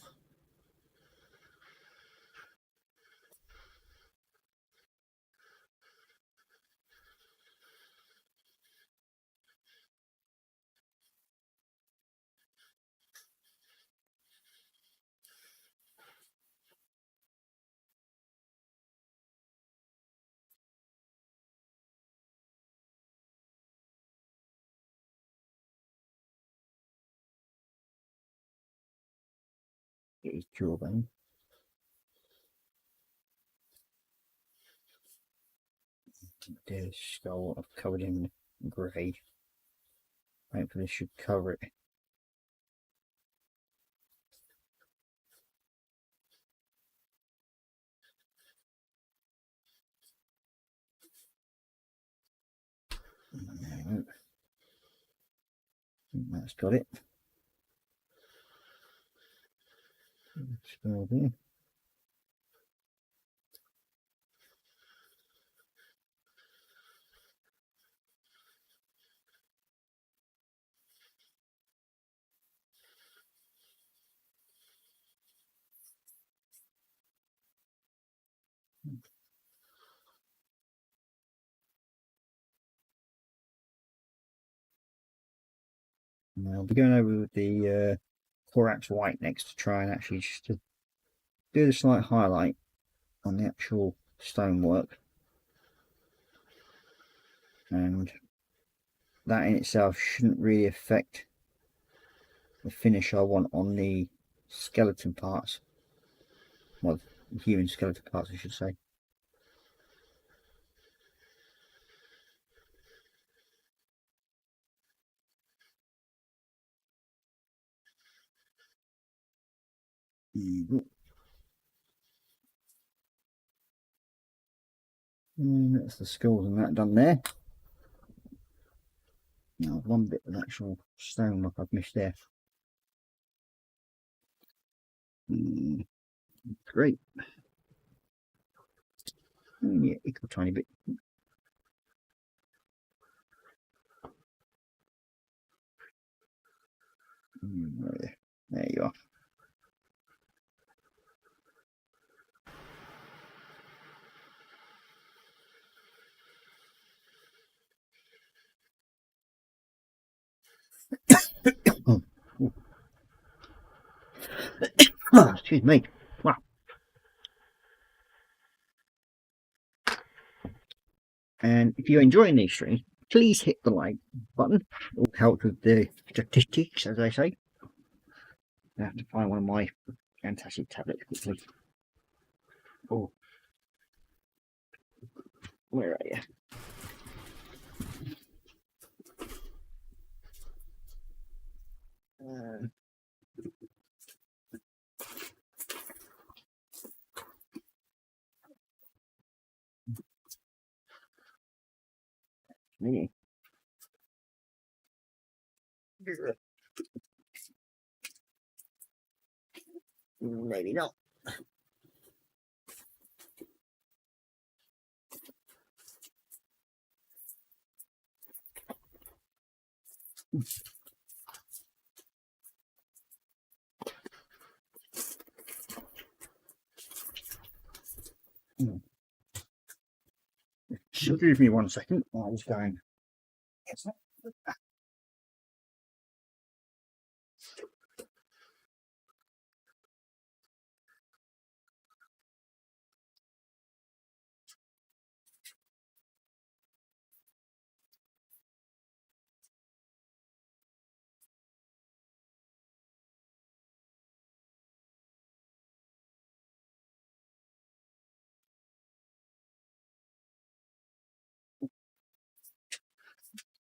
Get his jawbone. There's his skull. I've covered him in grey. Hopefully this should cover it. There we go. I think that's got it. Skull there. Now I'll be going over with the Corax White next to try and actually just to do the slight highlight on the actual stonework, and that in itself shouldn't really affect the finish I want on the skeleton parts, well, human skeleton parts I should say. And that's the skulls and that done there. Now one bit of actual stonework I've missed there. Great. Yeah, equal tiny bit. There you are. Excuse me. Wow. And if you're enjoying these streams, please hit the like button. It will help with the statistics, as they say. I have to find one of my fantastic tablets quickly. Oh, where are you? Me. Maybe not. So give me 1 second. I was going. Yes.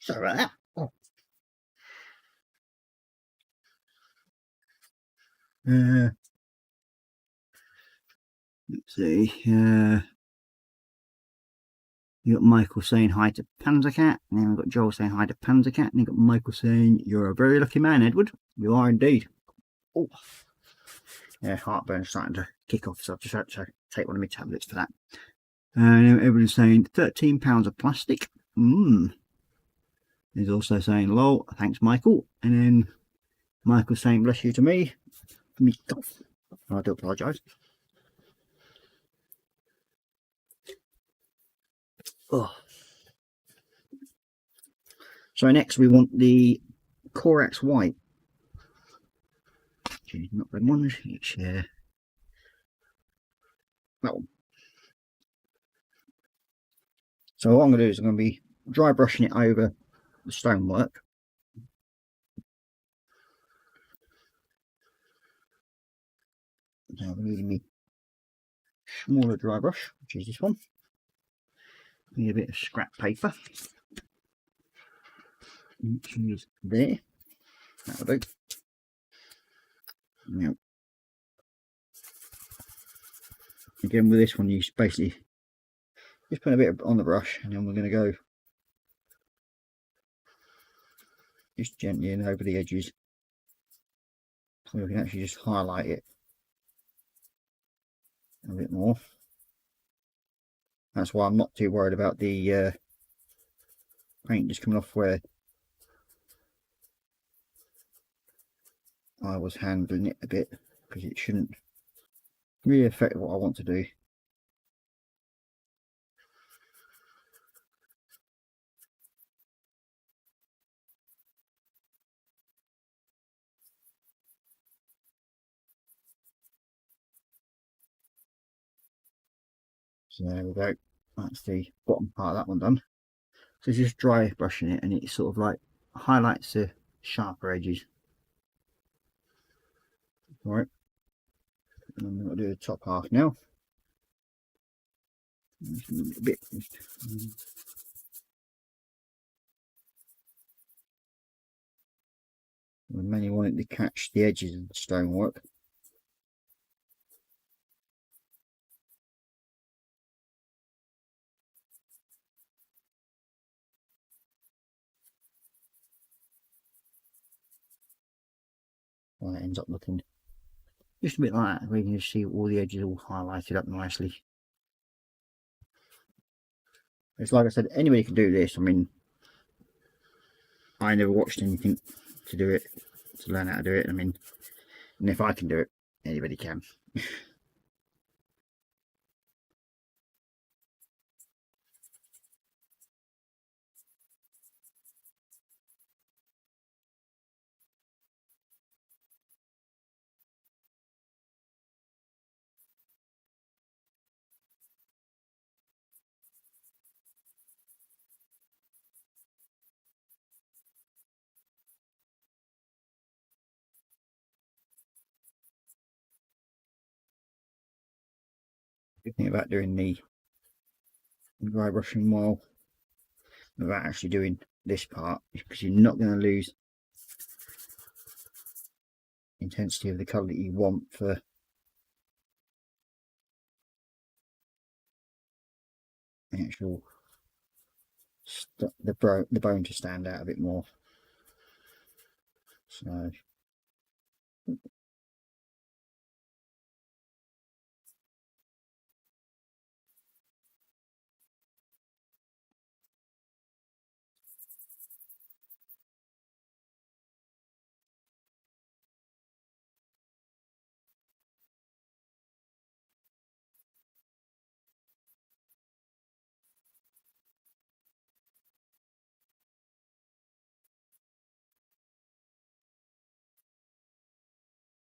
Sorry about that. Oh. Let's see. You got Michael saying hi to Panzercat, and then we've got Joel saying hi to Panzercat, and then got Michael saying, "You're a very lucky man, Edward. You are indeed." Oh, yeah, heartburn's starting to kick off, so I've just had to take one of my tablets for that. And everyone's saying £13 of plastic. He's also saying, "Lol, thanks, Michael." And then Michael saying, "Bless you to me." I do apologise. Oh. So next we want the Corax White. Not red ones, it's that one. So what I'm going to do is I'm going to be dry brushing it over the stonework. Now I'm using my smaller dry brush, which is this one. Need a bit of scrap paper. Use there. That'll do. Now, again with this one, you basically just put a bit on the brush, and then we're going to go just gently in over the edges, so we can actually just highlight it a bit more. That's why I'm not too worried about the paint just coming off where I was handling it a bit, because it shouldn't really affect what I want to do. So there we go. That's the bottom part of that one done. So just dry brushing it, and it sort of like highlights the sharper edges. Alright, and I'm going to do the top half now. Just a bit. I mainly want it to catch the edges of the stonework. Well, it ends up looking just a bit like that, where you can just see all the edges all highlighted up nicely. It's like I said, anybody can do this. I mean, I never watched anything to do it, to learn how to do it. I mean, and if I can do it, anybody can. Good thing about doing the dry brushing while without actually doing this part is because you're not going to lose intensity of the colour that you want for the actual the bone to stand out a bit more. So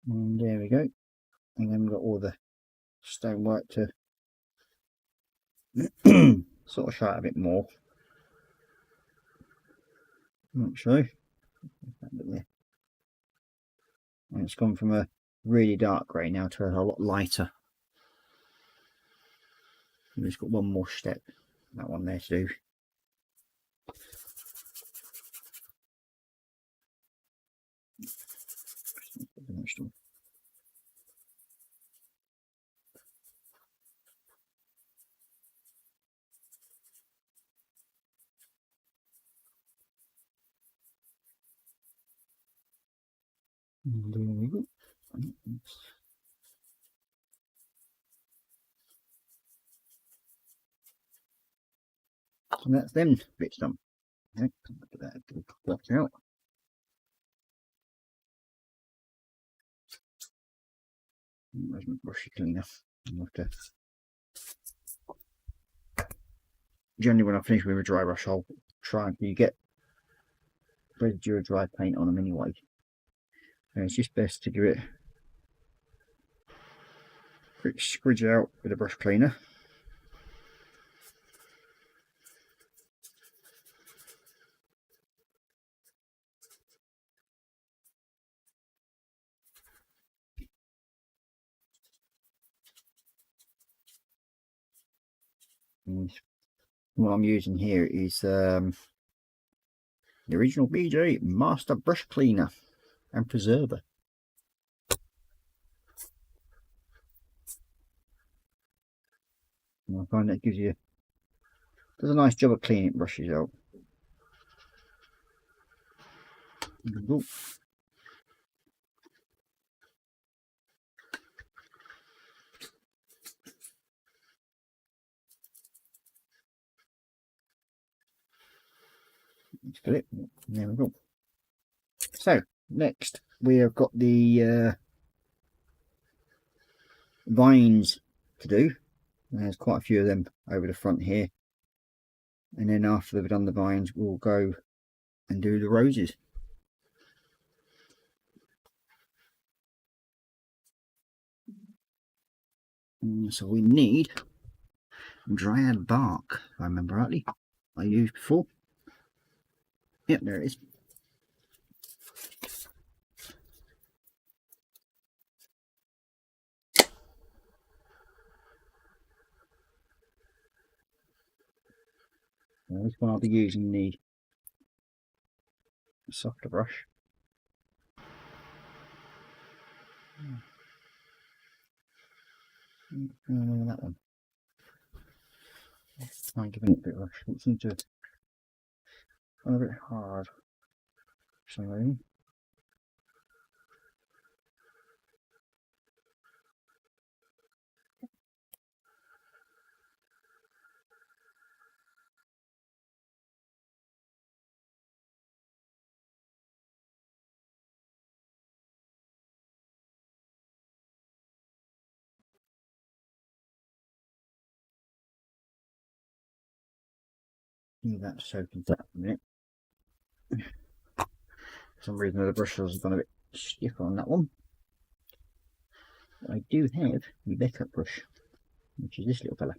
and there we go, and then we've got all the stonework to sort of show it a bit more. Not sure. And it's gone from a really dark grey now to a lot lighter. We've just got one more step, that one there to do. And there we go. And that's them bits done. Okay, put that block out. Where's my brushy cleaner? I'll have to... Generally, when I finish with a dry brush, I'll try and get residue of dry paint on them anyway. And it's just best to give it a quick squidge out with a brush cleaner. And what I'm using here is the original BJ Master Brush Cleaner and Preserver. And I find that does a nice job of cleaning brushes out. Ooh. Let's get it. There we go. So next we have got the vines to do. There's quite a few of them over the front here, and then after they've done the vines we'll go and do the roses. So we need dryad bark, if I remember rightly, I used before. Yep, there it is. Well, this one I'll be using the softer brush. That one. Try and give it a bit of rush. It seems to have gone a bit hard for some reason. Leave that to soak into that for a minute. For some reason the brush has gone a bit stiff on that one. But I do have the backup brush, which is this little fella.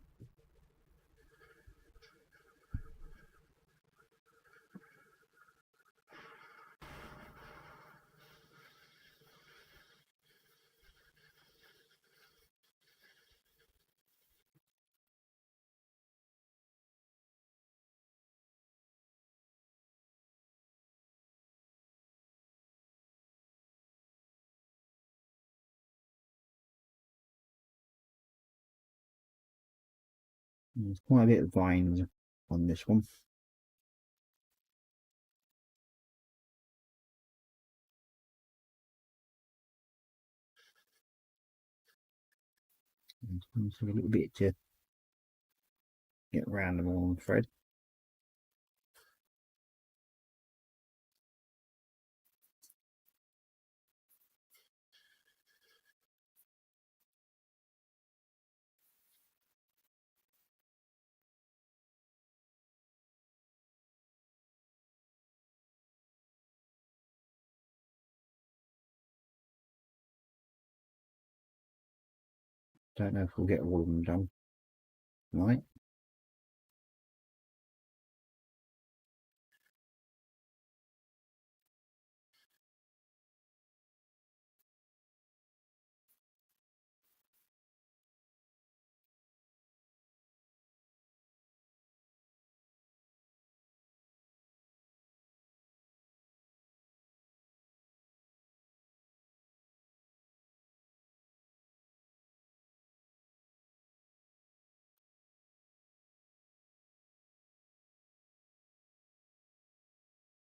There's quite a bit of vines on this one. It's a little bit to get around them all, I'm afraid. Don't know if we'll get all of them done tonight.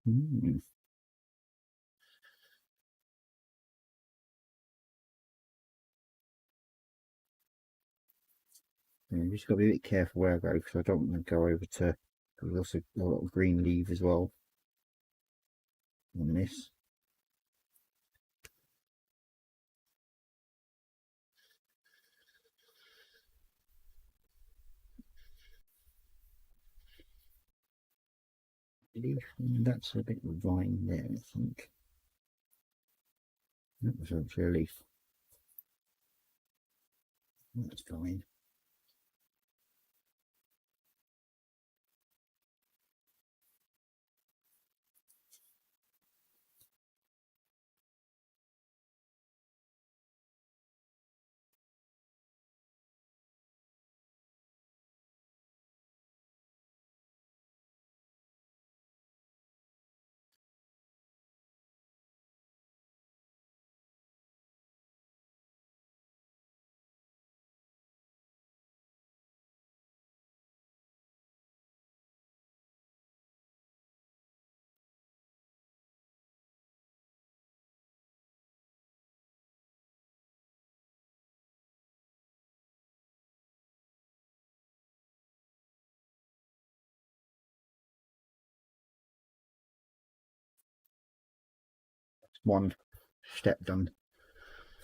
Yeah, just got to be a bit careful where I go because I don't want to go over to. There's also a lot of green leaf as well on this. Leaf, that's a bit of vine there, I think. That was actually a leaf. That's fine. One step done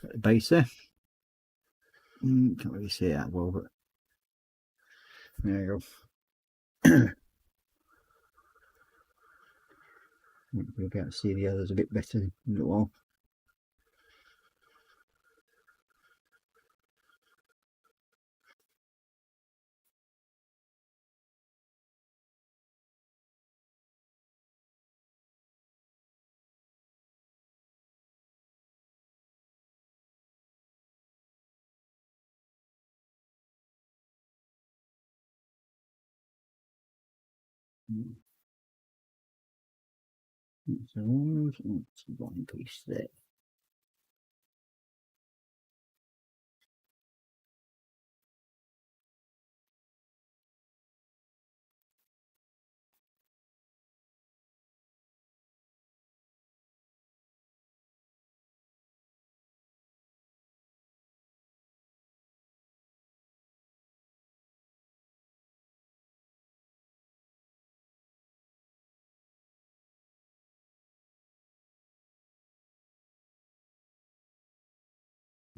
at the base there. Can't really see it that well, but there you go. We'll be able to see the others a bit better in a little while. So that's one piece there.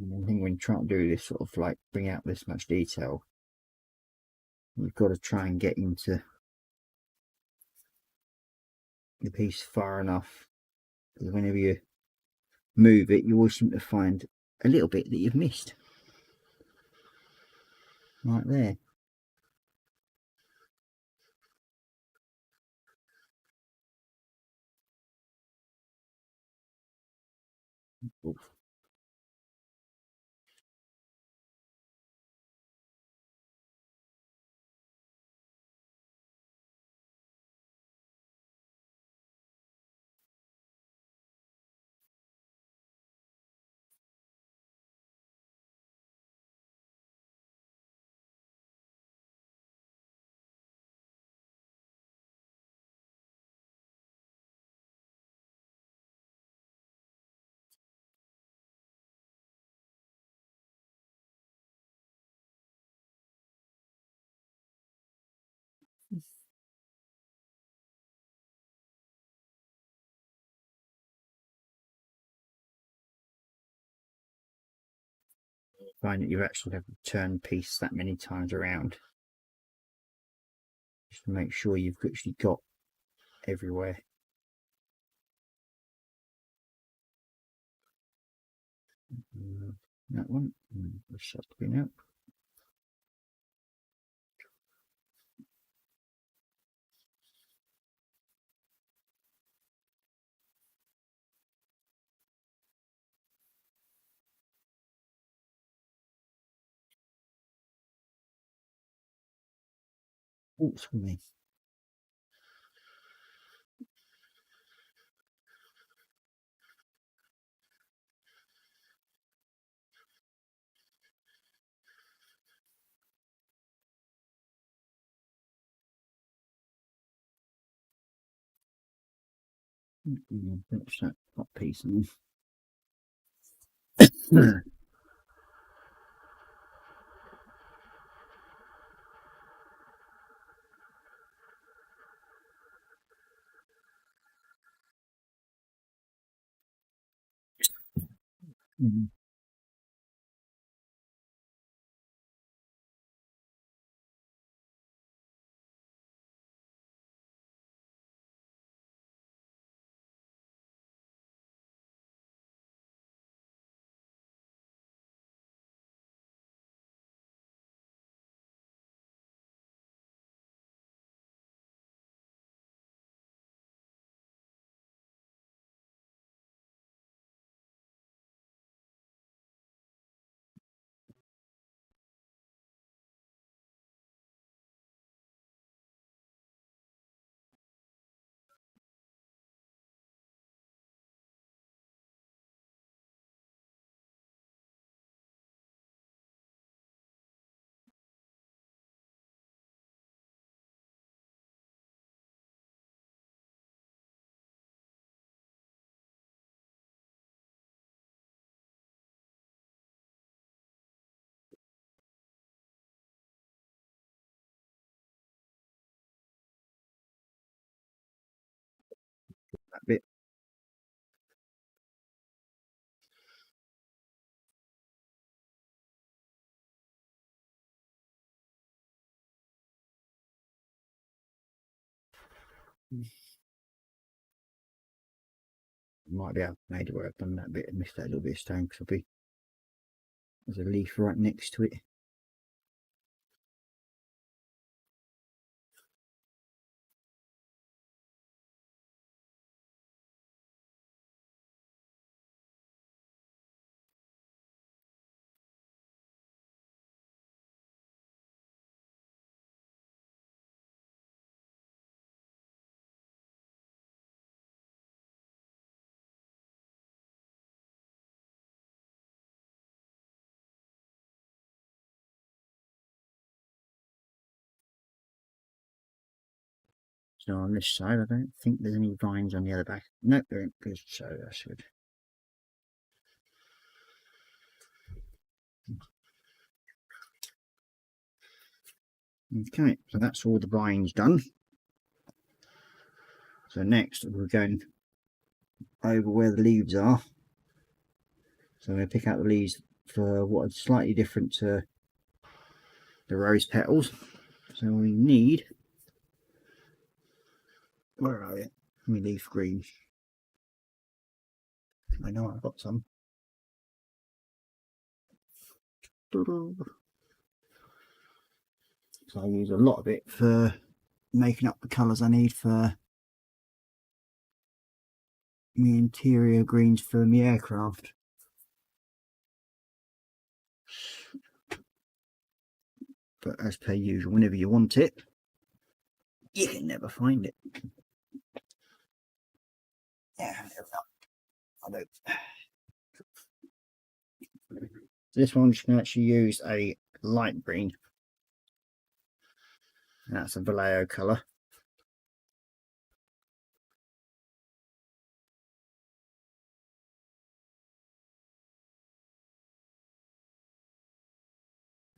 I think when you try to do this sort of like bring out this much detail, you've got to try and get into the piece far enough, because whenever you move it, you always seem to find a little bit that you've missed. Right there. Oof. Find that you actually have to turn the piece that many times around just to make sure you've actually got everywhere. That one, shut the pin out. Oh, excuse me. Finish that top piece in. That bit. Might be able to made it where I've done that bit and missed that little bit of stone because there's a leaf right next to it. So on this side, I don't think there's any vines on the other back. Nope, there ain't. Good, so that's good. Okay, so that's all the vines done. So next we're going over where the leaves are. So I'm going to pick out the leaves for what is slightly different to the rose petals. So we need, where are you? We leaf green. I know I've got some. So I use a lot of it for making up the colours I need for my interior greens for my aircraft. But as per usual, whenever you want it, you can never find it. Yeah, there we go. I know. This one just can actually use a light green. And that's a Vallejo colour.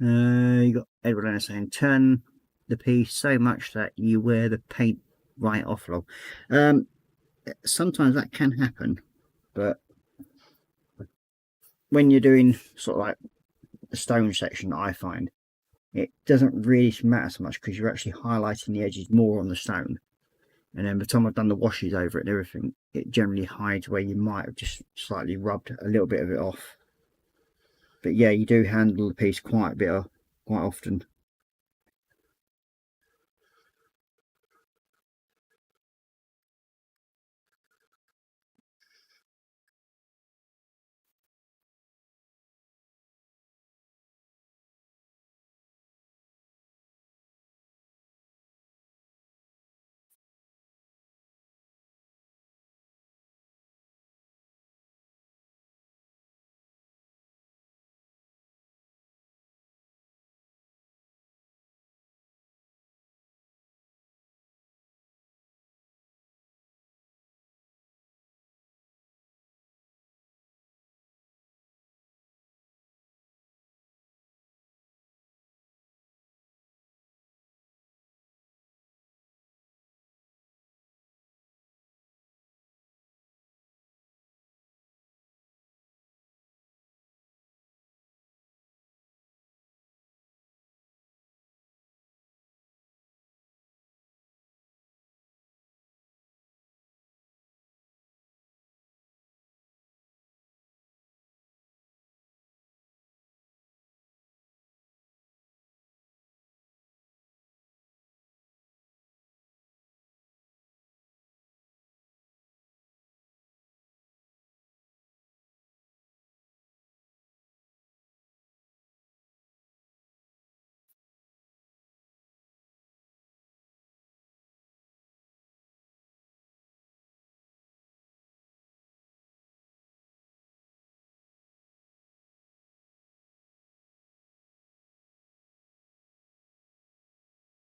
You got Edward Lennon saying 10. the piece so much that you wear the paint right off along. Sometimes that can happen, but when you're doing sort of like the stone section, I find it doesn't really matter so much because you're actually highlighting the edges more on the stone, and then by the time I've done the washes over it and everything, it generally hides where you might have just slightly rubbed a little bit of it off. But yeah, you do handle the piece quite often.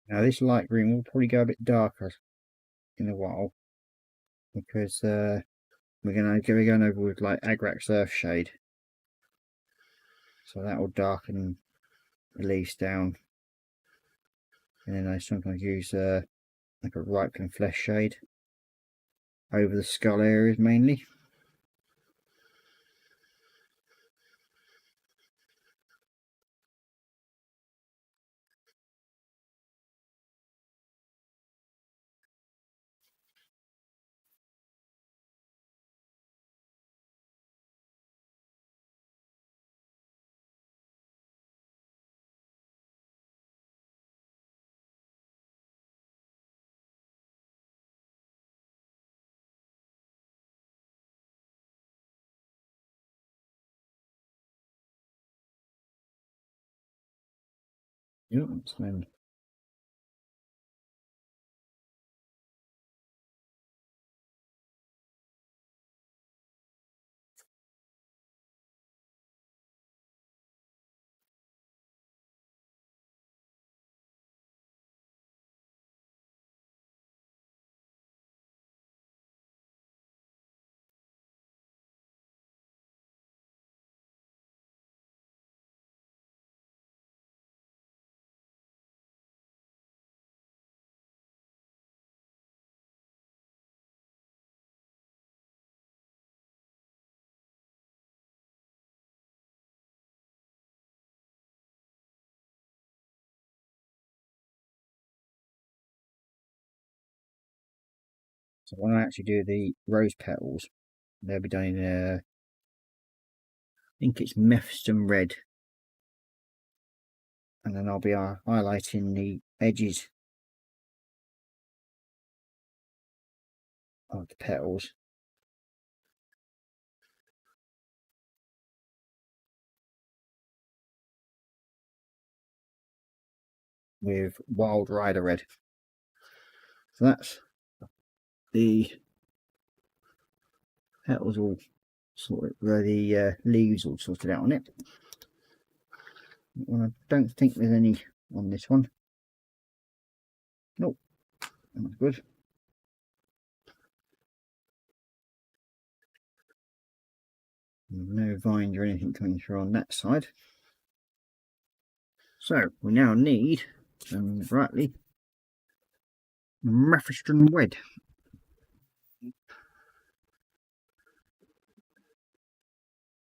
Now this light green will probably go a bit darker in a while, because we're going over with like Agrax Earthshade, so that will darken the leaves down. And then I sometimes use like a Reichlen flesh shade over the skull areas mainly. Yep, then so when I actually do the rose petals, they'll be done in I think it's Mephiston red, and then I'll be highlighting the edges of the petals with Wild Rider red. So that's the petals all sorted, the leaves all sorted out on it. Well, I don't think there's any on this one. Nope, that's good. No vines or anything coming through on that side. So we now need rightly. Mephiston Wed.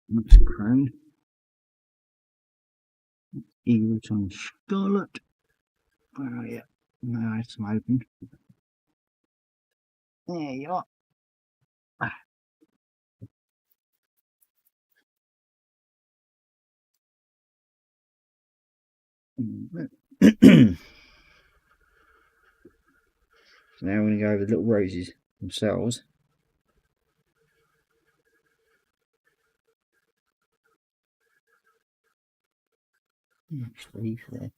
That's Crown. Eagleton Scarlet. Where are you? No, it's open. There you are. So now we're going to go over the little roses themselves. Leaf there.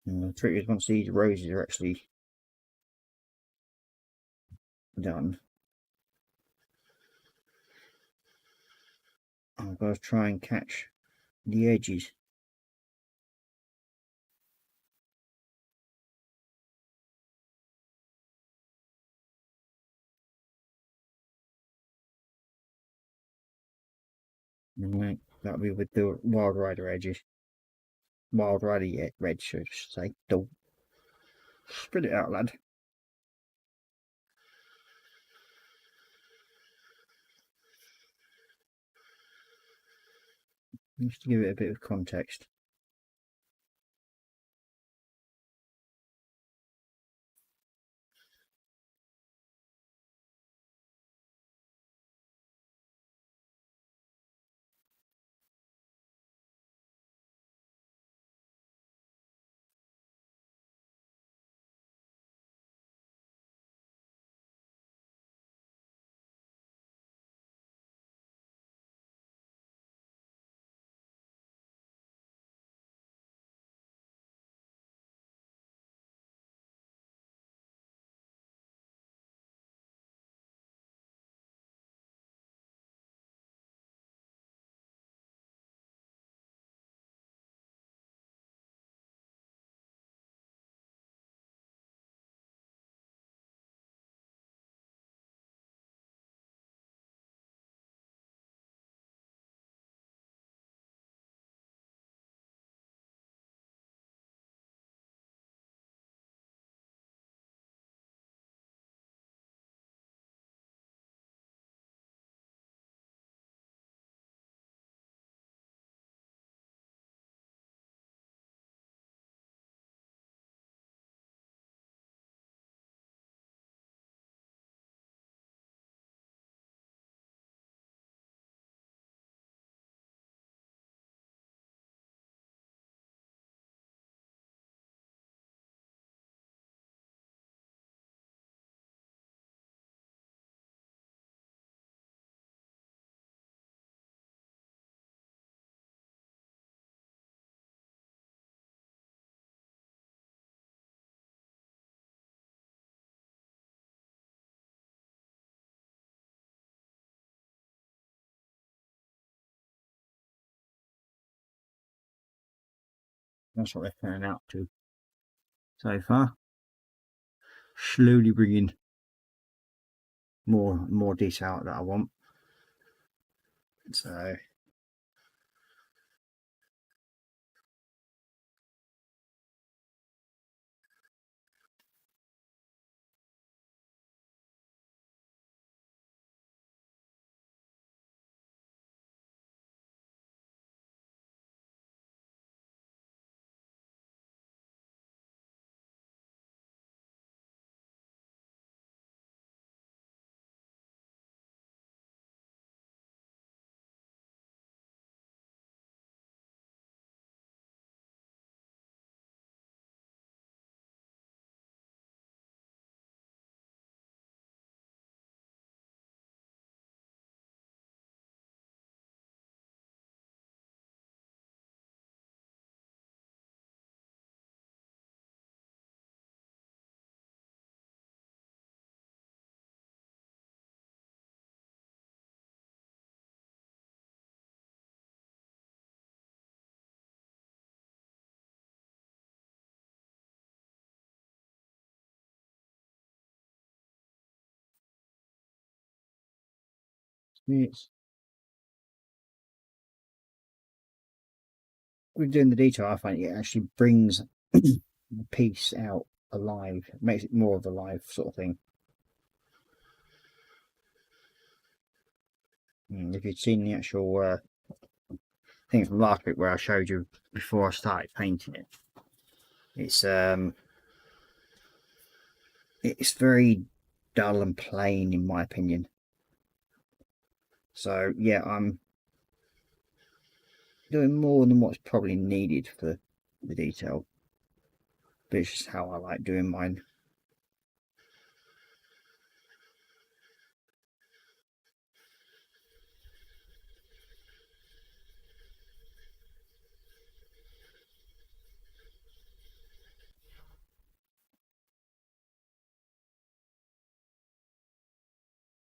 And the trick is once these roses are actually done, I've got to try and catch the edges. And that'll be with the Wild Rider edges. Wild Rider red, should I say. Don't spread it out, lad. Just to give it a bit of context. That's what they're turning out to so far. Slowly bringing more detail that I want. So It's with doing the detail, I find it actually brings the piece out alive, makes it more of a live sort of thing. And if you'd seen the actual thing from last week where I showed you before I started painting it, it's very dull and plain in my opinion. So yeah, I'm doing more than what's probably needed for the detail, but it's just how I like doing mine.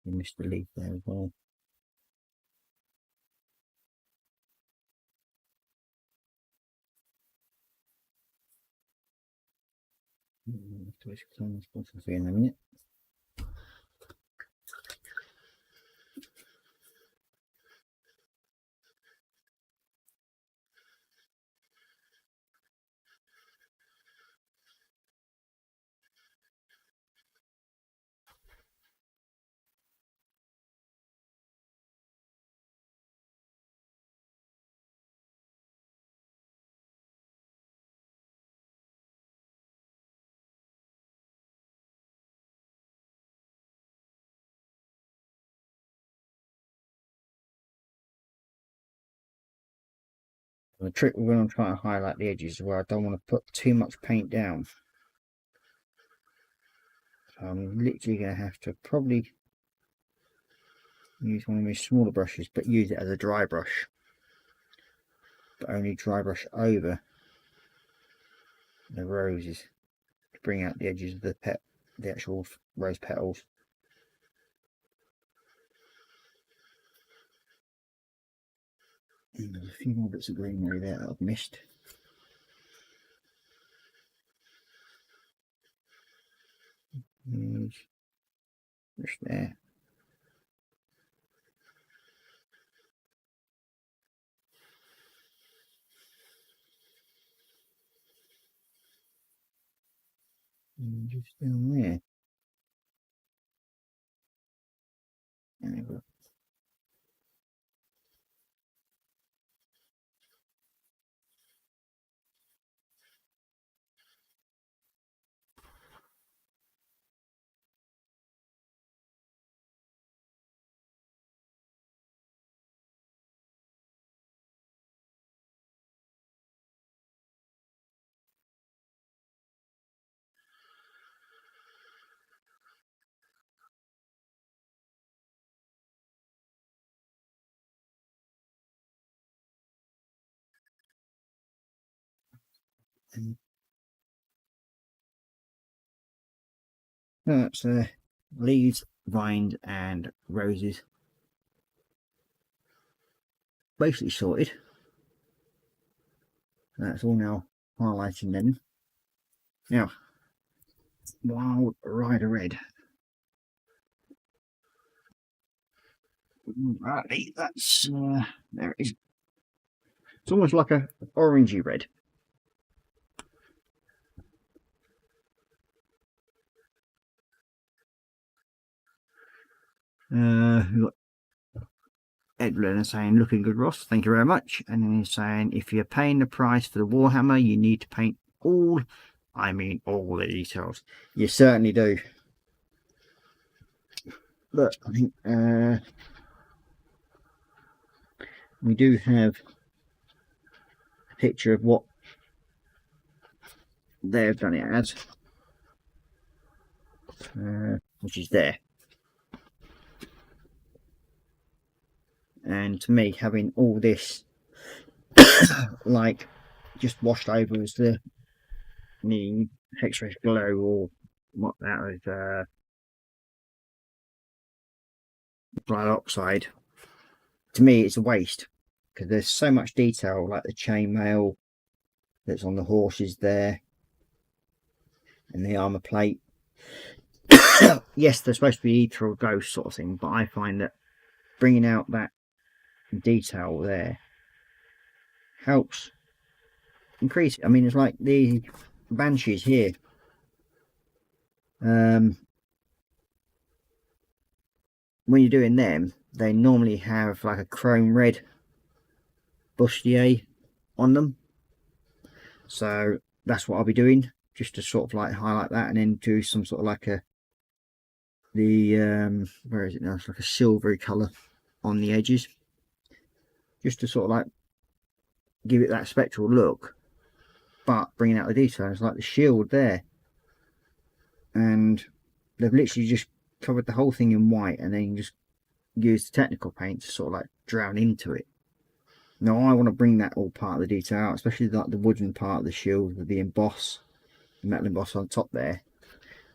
You missed the leaf there as well. See in a minute. The trick when I'm trying to highlight the edges is where I don't want to put too much paint down. So I'm literally going to have to probably use one of my smaller brushes, but use it as a dry brush. But only dry brush over the roses to bring out the edges of the actual rose petals. And there's a few more bits of greenery there that I've missed. Just there. And just down there. There we go. And that's leaves, vines and roses basically sorted. That's all now highlighting them. Now, Wild Rider Red. Right, that's there it is. It's almost like a orangey red. We've got Ed Lerner saying, looking good, Ross, thank you very much. And then he's saying, if you're paying the price for the Warhammer, you need to paint all the details. You certainly do. Look, I think we do have a picture of what they've done it as, which is there. And to me, having all this like just washed over as the X-ray glow, or what that is, blood oxide, to me it's a waste, because there's so much detail, like the chainmail that's on the horses there and the armor plate. Yes, they're supposed to be ethereal ghost sort of thing, but I find that bringing out that detail there helps increase it. I mean, it's like the banshees here. When you're doing them, they normally have like a chrome red bustier on them, so that's what I'll be doing, just to sort of like highlight that, and then do some sort of like where is it now, it's like a silvery colour on the edges, just to sort of like give it that spectral look, but bringing out the details like the shield there. And they've literally just covered the whole thing in white, and then just use the technical paint to sort of like drown into it. Now I want to bring that all part of the detail out, especially like the wooden part of the shield with the metal emboss on top there.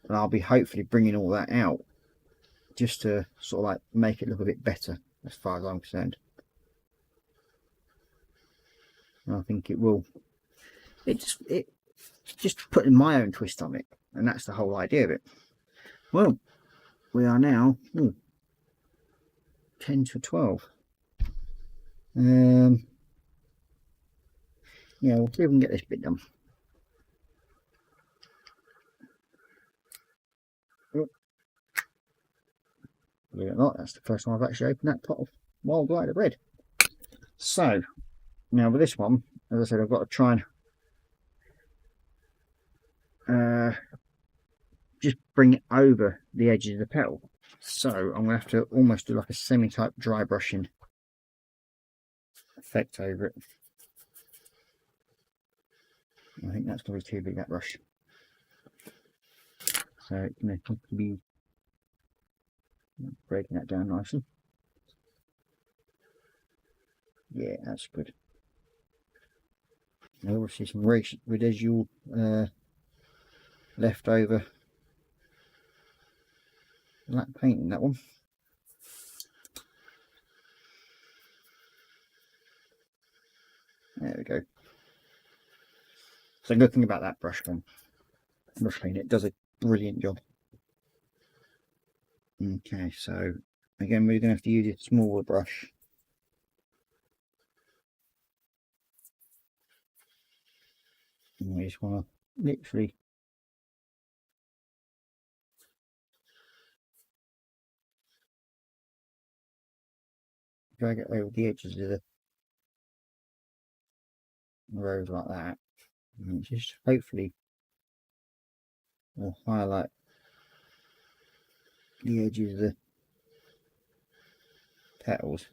And I'll be hopefully bringing all that out just to sort of like make it look a bit better as far as I'm concerned. And I think it will. It's just putting my own twist on it, and that's the whole idea of it. Well, we are now 10 to 12. Yeah, we'll see if we can get this bit done. Believe it or not, that's the first time I've actually opened that pot of wild glider bread. So now with this one, as I said, I've got to try and just bring it over the edges of the petal. So I'm going to have to almost do like a semi-type dry brushing effect over it. I think that's going to be too big, that brush. So it's going to be breaking that down nicely. Yeah, that's good. Now obviously some residual left over black paint in that one. There we go. So good thing about that brush cleaner, it does a brilliant job. Okay, so again we're going to have to use a smaller brush. And we just want to literally drag it over the edges of the rows like that, and just hopefully will highlight the edges of the petals.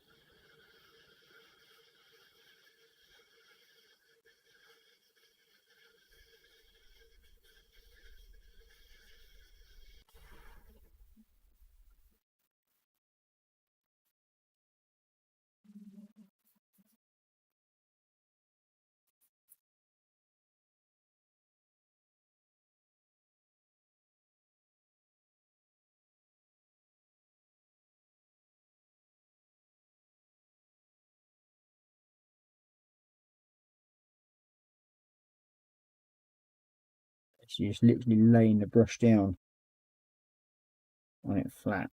So you're just literally laying the brush down on it flat.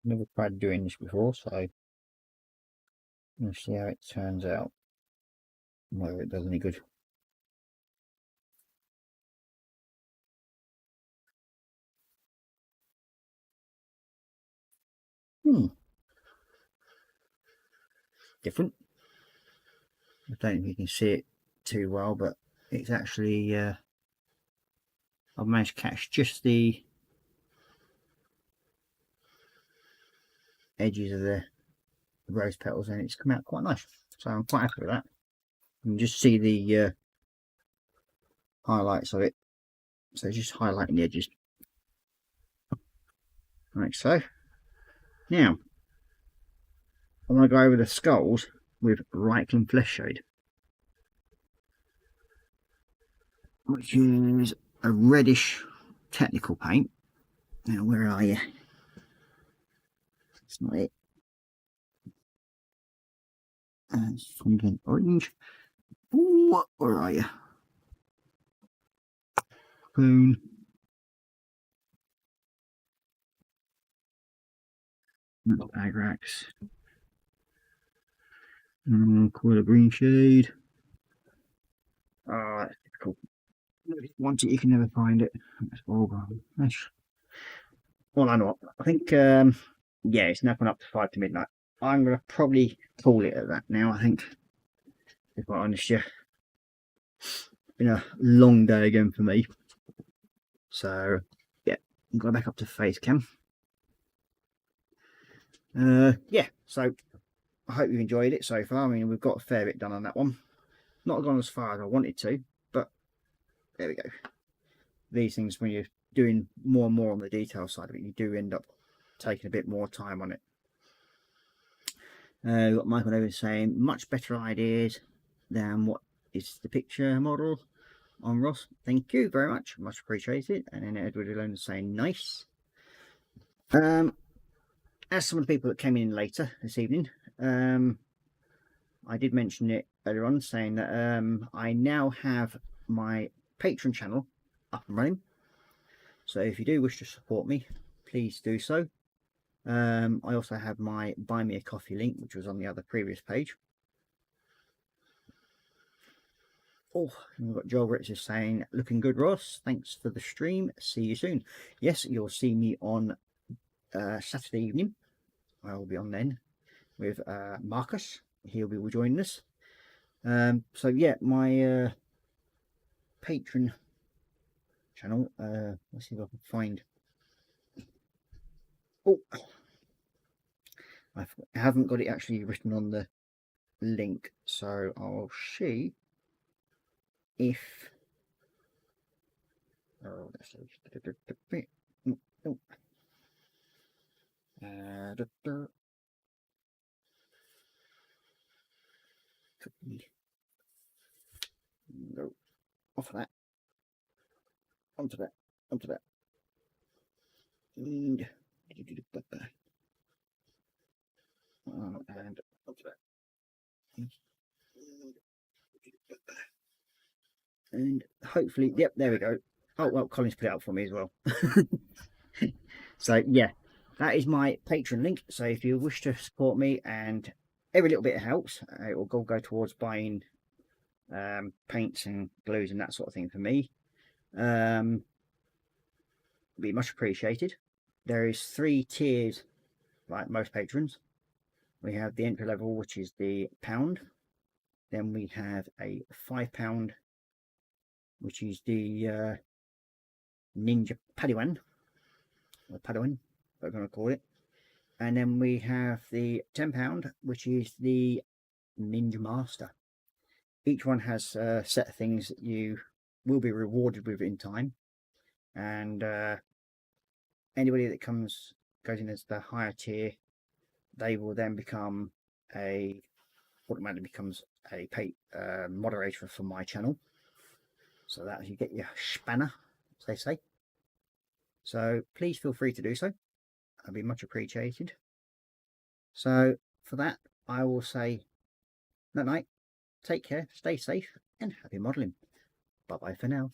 Never tried doing this before, so I'm going to see how it turns out, whether it does any good. Different. I don't know if you can see it too well, but it's actually I've managed to catch just the edges of the rose petals, and it's come out quite nice, so I'm quite happy with that. You can just see the highlights of it, so it's just highlighting the edges like so. Now I want to go over the skulls with Reichlen Flesh Shade, which is a reddish technical paint. Now, where are you? It's not it. It's something orange. What? Where are you? Boom. That's Agrax. Call it a green shade. Oh, that's difficult. If you want it, you can never find it. That's horrible. Well, I know. I think, yeah, it's now gone up to 5 to midnight. I'm going to probably call it at that now, I think. To be quite honest, yeah. It's been a long day again for me. So, yeah, I'm going back up to face cam. Yeah, so I hope you've enjoyed it so far. I mean, we've got a fair bit done on that one. Not gone as far as I wanted to, but there we go. These things, when you're doing more and more on the detail side of it, you do end up taking a bit more time on it. We've got Michael over saying much better ideas than what is the picture model on Ross. Thank you very much, much appreciated. And then Edward alone is saying nice. As some of the people that came in later this evening, I did mention it earlier on, saying that I now have my Patron channel up and running. So if you do wish to support me, please do so. I also have my Buy Me a Coffee link, which was on the other previous page. Oh, and we've got Joel Ritz saying, looking good, Ross. Thanks for the stream. See you soon. Yes, you'll see me on Saturday evening. I will be on then with Marcus. He'll be joining us. So yeah, my Patron channel. Let's see if I can find. Oh, I haven't got it actually written on the link, so I'll see if. Oh, that's no, off of that, onto that, onto that, and onto that, and hopefully, yep, there we go. Oh well, Colin's put it out for me as well. So yeah, that is my Patreon link. So if you wish to support me, and every little bit helps, it will go towards buying paints and glues and that sort of thing for me. Be much appreciated. There is 3 tiers, like most patrons. We have the entry level, which is the £1. Then we have a £5, which is the Ninja Padawan, or Padawan, what we're going to call it. And then we have the £10, which is the Ninja Master. Each one has a set of things that you will be rewarded with in time. And anybody that goes in as the higher tier, they will then become automatically becomes a moderator for my channel. So that you get your spanner, as they say. So please feel free to do so. That'd be much appreciated. So for that, I will say night night, take care, stay safe, and happy modelling. Bye bye for now.